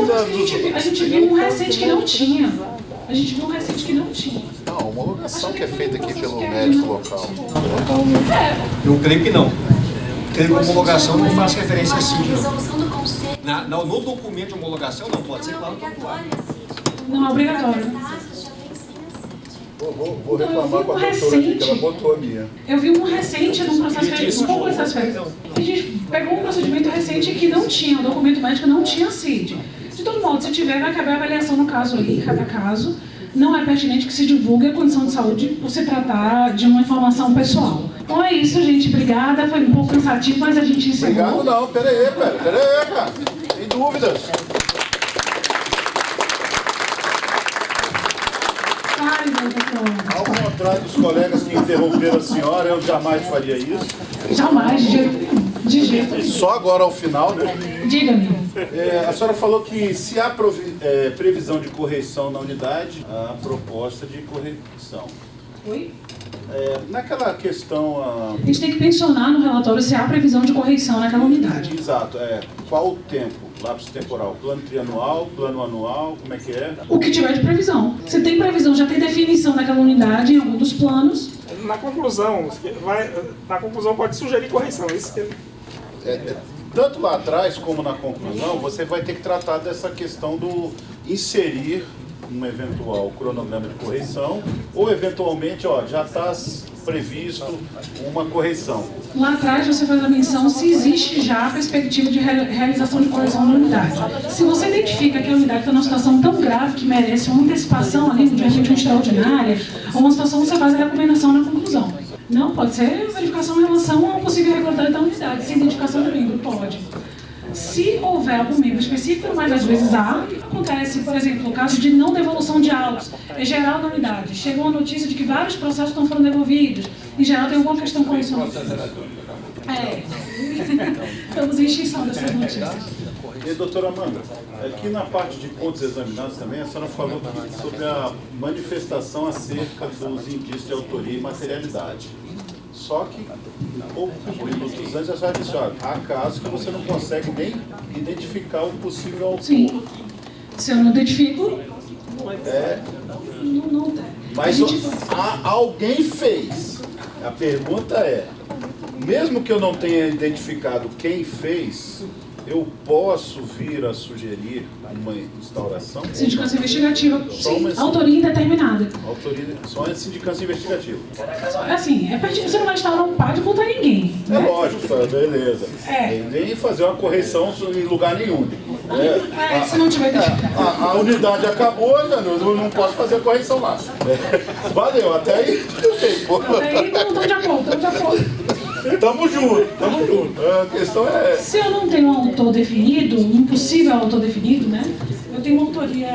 A gente viu um recente que não tinha. Não, a homologação que é feita aqui pelo médico local. Eu creio que não. Creio que a homologação não faz referência a CID. No documento de homologação não, pode ser claro que atuar. Não é obrigatório. Vou reclamar com a doutora aqui, que ela botou a minha. Eu vi um recente num processo com essas férias. A gente pegou um procedimento recente que não tinha, o documento médico não tinha CID. De todo modo, se tiver, vai caber a avaliação no caso ali, cada caso. Não é pertinente que se divulgue a condição de saúde por se tratar de uma informação pessoal. Então é isso, gente. Obrigada. Foi um pouco cansativo, mas a gente encerrou. Obrigado não. Pera aí, cara. Tem dúvidas? Ao contrário dos colegas que interromperam a senhora, eu jamais faria isso. Jamais, de jeito. Só agora ao final, né? Diga-me. A senhora falou que se há previsão de correção na unidade, há proposta de correção. Oi? Naquela questão... A gente tem que pensionar no relatório se há previsão de correção naquela unidade. Exato. Qual o tempo? Lápis temporal? Plano trianual? Plano anual? Como é que é? O que tiver de previsão. Se tem previsão, já tem definição naquela unidade em algum dos planos. Na conclusão pode sugerir correção. Isso que... Tanto lá atrás como na conclusão, você vai ter que tratar dessa questão do inserir um eventual cronograma de correção ou eventualmente, já está previsto uma correção. Lá atrás você faz a menção se existe já a perspectiva de realização de correção na unidade. Se você identifica que a unidade está numa situação tão grave que merece uma antecipação ali, de repente uma extraordinária, ou uma situação, você faz a recomendação na conclusão. Não, pode ser verificação em relação a uma possível irregularidade da unidade, sem identificação de membro, pode. Se houver algum membro específico, mas às vezes acontece, por exemplo, o caso de não devolução de autos, é geral na unidade. Chegou a notícia de que vários processos não foram devolvidos. Em geral, tem alguma questão com isso. Estamos em extinção dessas notícias. E, doutora Amanda, aqui na parte de pontos examinados também, a senhora falou sobre a manifestação acerca dos indícios de autoria e materialidade. Só que, poucos minutos antes, a senhora disse, há casos que você não consegue nem identificar o possível autor. Sim. Se eu não identifico, não tem. Mas alguém fez. A pergunta é, mesmo que eu não tenha identificado quem fez, eu posso vir a sugerir uma instauração? Sindicância investigativa, sim. Autoria indeterminada. Só é sindicância investigativa. Assim, você não vai instaurar um PAD contra ninguém. É lógico, beleza. Nem fazer uma correção em lugar nenhum. Se não tiver identificado. A unidade acabou, não posso fazer a correção lá. Valeu, até aí tudo bem. Até aí estamos de acordo. Tamo junto. A questão é... Se eu não tenho um autor definido, um possível autor definido, né? Eu tenho uma autoria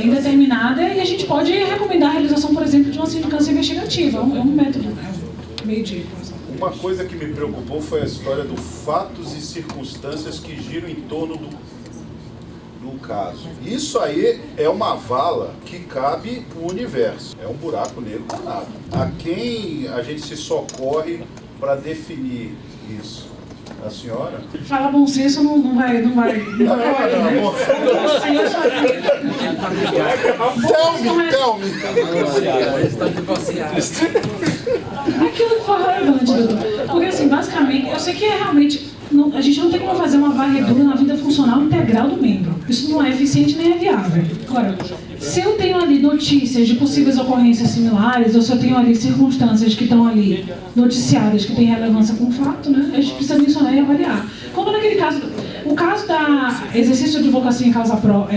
indeterminada e a gente pode recomendar a realização, por exemplo, de uma sindicância investigativa. É um método, meio de... Uma coisa que me preocupou foi a história do fatos e circunstâncias que giram em torno do caso. Isso aí é uma vala que cabe o universo. É um buraco negro danado. A quem a gente se socorre para definir isso? A senhora? Fala bom senso não vai. Bom senso Tell me. Aquilo que for relevante, doutor. Porque assim, basicamente, eu sei que realmente a gente não tem como fazer uma varredura na vida funcional integral do membro. Isso não é eficiente nem é viável. Agora, Se eu tenho ali notícias de possíveis ocorrências similares, ou se eu tenho ali circunstâncias que estão ali noticiadas que têm relevância com o fato, né, a gente precisa mencionar e avaliar. Como naquele caso, o caso da exercício de advocacia em causa própria,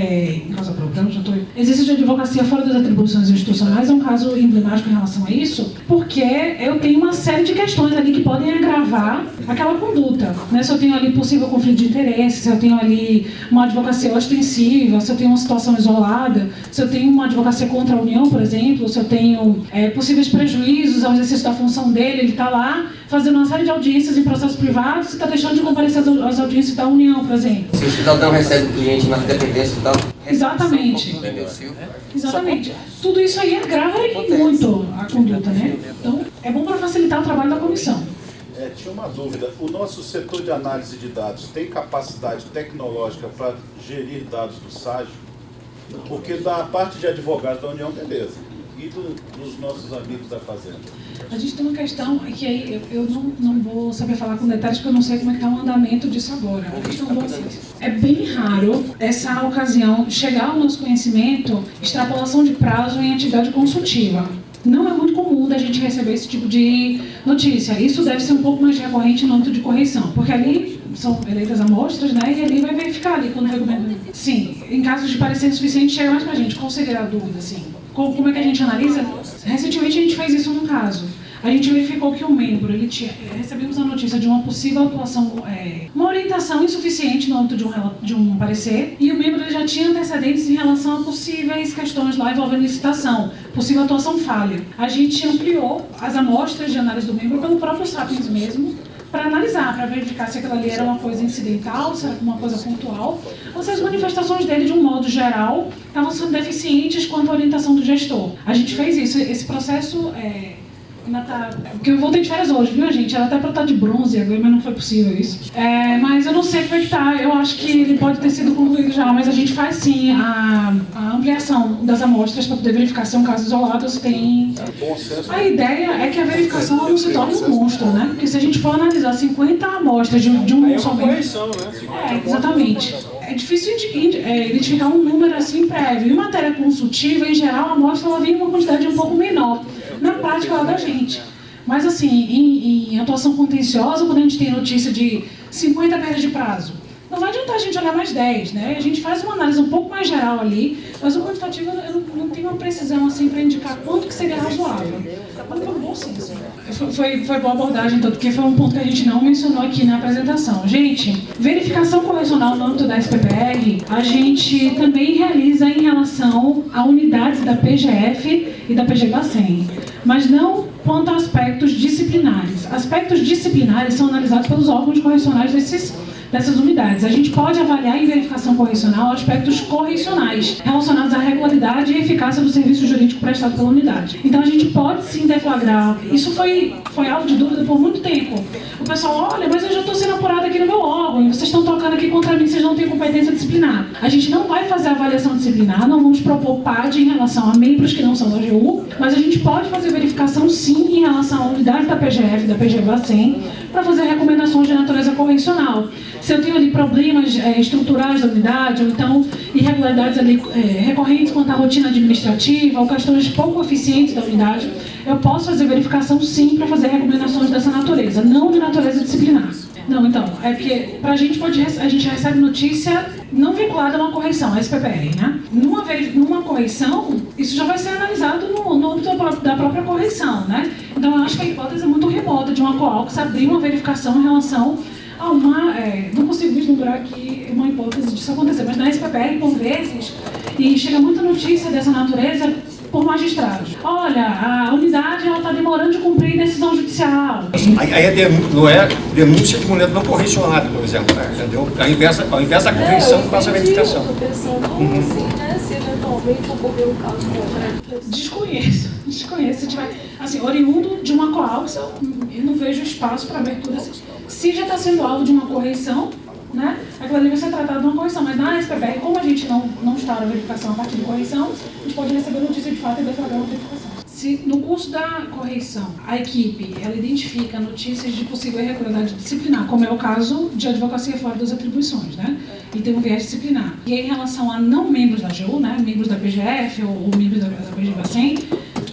exercício de advocacia fora das atribuições institucionais é um caso emblemático em relação a isso, porque eu tenho uma série de questões ali que podem agravar aquela conduta, né? Se eu tenho ali possível conflito de interesse, se eu tenho ali uma advocacia ostensiva, se eu tenho uma situação isolada, se eu tenho uma advocacia contra a União, por exemplo, se eu tenho possíveis prejuízos ao exercício da função dele, ele está lá fazendo uma série de audiências em processos privados e está deixando de comparecer às audiências da União, por exemplo. Se o cidadão recebe o cliente na dependência e tal... Exatamente. Exatamente. Tudo isso aí agrava muito a conduta, né? Então, é bom para facilitar o trabalho da comissão. Tinha uma dúvida. O nosso setor de análise de dados tem capacidade tecnológica para gerir dados do SAGE? Porque da parte de advogados da União, beleza. E dos nossos amigos da Fazenda? A gente tem uma questão que aí eu não vou saber falar com detalhes, porque eu não sei como é que está o andamento disso agora. É bem raro essa ocasião chegar ao nosso conhecimento extrapolação de prazo em atividade consultiva. Não é muito comum da gente receber esse tipo de notícia. Isso deve ser um pouco mais recorrente no âmbito de correição, porque ali são eleitas amostras, né? E ali vai verificar ali quando recomenda. Sim, em casos de parecer insuficiente, chega mais pra gente. Qual seria a dúvida, assim? Como é que a gente analisa? Recentemente a gente fez isso num caso. A gente verificou que o membro, recebemos a notícia de uma possível atuação, uma orientação insuficiente no âmbito de um parecer, e o membro ele já tinha antecedentes em relação a possíveis questões lá envolvendo licitação, possível atuação falha. A gente ampliou as amostras de análise do membro pelo próprio Sapiens mesmo, para analisar, para verificar se aquilo ali era uma coisa incidental, se era uma coisa pontual, ou se as manifestações dele, de um modo geral, estavam sendo deficientes quanto à orientação do gestor. A gente fez isso, esse processo... Porque eu voltei de férias hoje, viu, gente? Era até para estar de bronze agora, mas não foi possível isso. Mas eu não sei como é que tá. Eu acho que ele pode ter sido concluído já, mas a gente faz sim a ampliação das amostras para poder verificar se é um caso isolado ou se tem... A ideia é que a verificação não se torne um monstro, né? Porque se a gente for analisar 50 amostras de um só membro... Né? Exatamente. É difícil identificar um número assim prévio. Em matéria consultiva, em geral, a amostra ela vem em uma quantidade um pouco menor. Na prática, ela da gente. Mas, assim, em atuação contenciosa, quando a gente tem notícia de 50 perdas de prazo, não vai adiantar a gente olhar mais 10, né? A gente faz uma análise um pouco mais geral ali, mas o quantitativo eu não tenho uma precisão, assim, para indicar quanto que seria razoável. Mas foi bom senso. Foi boa abordagem, então, porque foi um ponto que a gente não mencionou aqui na apresentação. Gente, verificação correcional no âmbito da SPPR, a gente também realiza em relação a unidades da PGF e da PG Bacen, mas não quanto a aspectos disciplinares. Aspectos disciplinares são analisados pelos órgãos correcionais dessas unidades. A gente pode avaliar em verificação correcional aspectos correcionais relacionados à regularidade e eficácia do serviço jurídico prestado pela unidade. Então a gente pode sim deflagrar. Isso foi alvo de dúvida por muito tempo. O pessoal, olha, mas eu já estou sendo apurado aqui no meu órgão e vocês estão tocando aqui contra mim, vocês não têm competência disciplinar. A gente não vai fazer avaliação disciplinar, não vamos propor PAD em relação a membros que não são da AGU, mas a gente pode fazer verificação sim em relação à unidade da PGF, da PG Bacen, para fazer recomendações de natureza correcional. Se eu tenho ali problemas estruturais da unidade, ou então irregularidades ali, recorrentes quanto à rotina administrativa, ou questões pouco eficientes da unidade, eu posso fazer verificação sim para fazer recomendações dessa natureza, não de natureza disciplinar. Não, então, é porque a gente recebe notícia não vinculada a uma correção, a SPPR, né? Numa correção, isso já vai ser analisado no âmbito da própria correção, né? Então, eu acho que a hipótese é muito remota de uma COAL que se abrir uma verificação em relação a uma... não consigo vislumbrar aqui uma hipótese disso acontecer, mas na SPPR, por vezes, e chega muita notícia dessa natureza por magistrados. Olha, a unidade está demorando de cumprir decisão judicial. Aí não é denúncia de moneda não correcionada, por exemplo, entendeu? Ao invés da correção, faz a verificação. Eu estou pensando assim, né, se eventualmente ocorrer um caso concreto. Desconheço. Se tiver, assim, oriundo de uma COAL, eu não vejo espaço para abertura. Se já está sendo alvo de uma correção, né, aquilo ali vai ser tratado de uma correção, mas na SPPR, como a gente não está na verificação a partir de correção, a gente pode receber notícia de fato e deflagrar uma verificação. Se no curso da correição a equipe ela identifica notícias de possível irregularidade disciplinar, como é o caso de advocacia fora das atribuições, né? E tem um viés disciplinar. E em relação a não membros da AGU, né? Membros da PGF ou membros da PGBacen,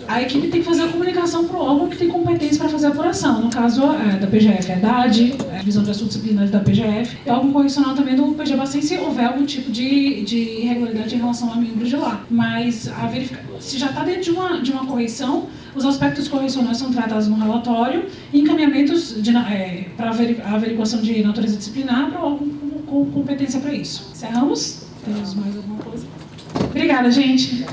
a equipe tem que fazer a comunicação para o órgão que tem competência para fazer a apuração. No caso da PGF, é a DAD, a Divisão de Assuntos Disciplinares da PGF, e órgão correcional também do PGBacen, se houver algum tipo de irregularidade em relação a membros de lá. Mas se já está dentro de uma correição, os aspectos correcionais são tratados no relatório e encaminhamentos para a averiguação de natureza disciplinar para o órgão com competência para isso. Encerramos? Temos mais alguma coisa? Obrigada, gente.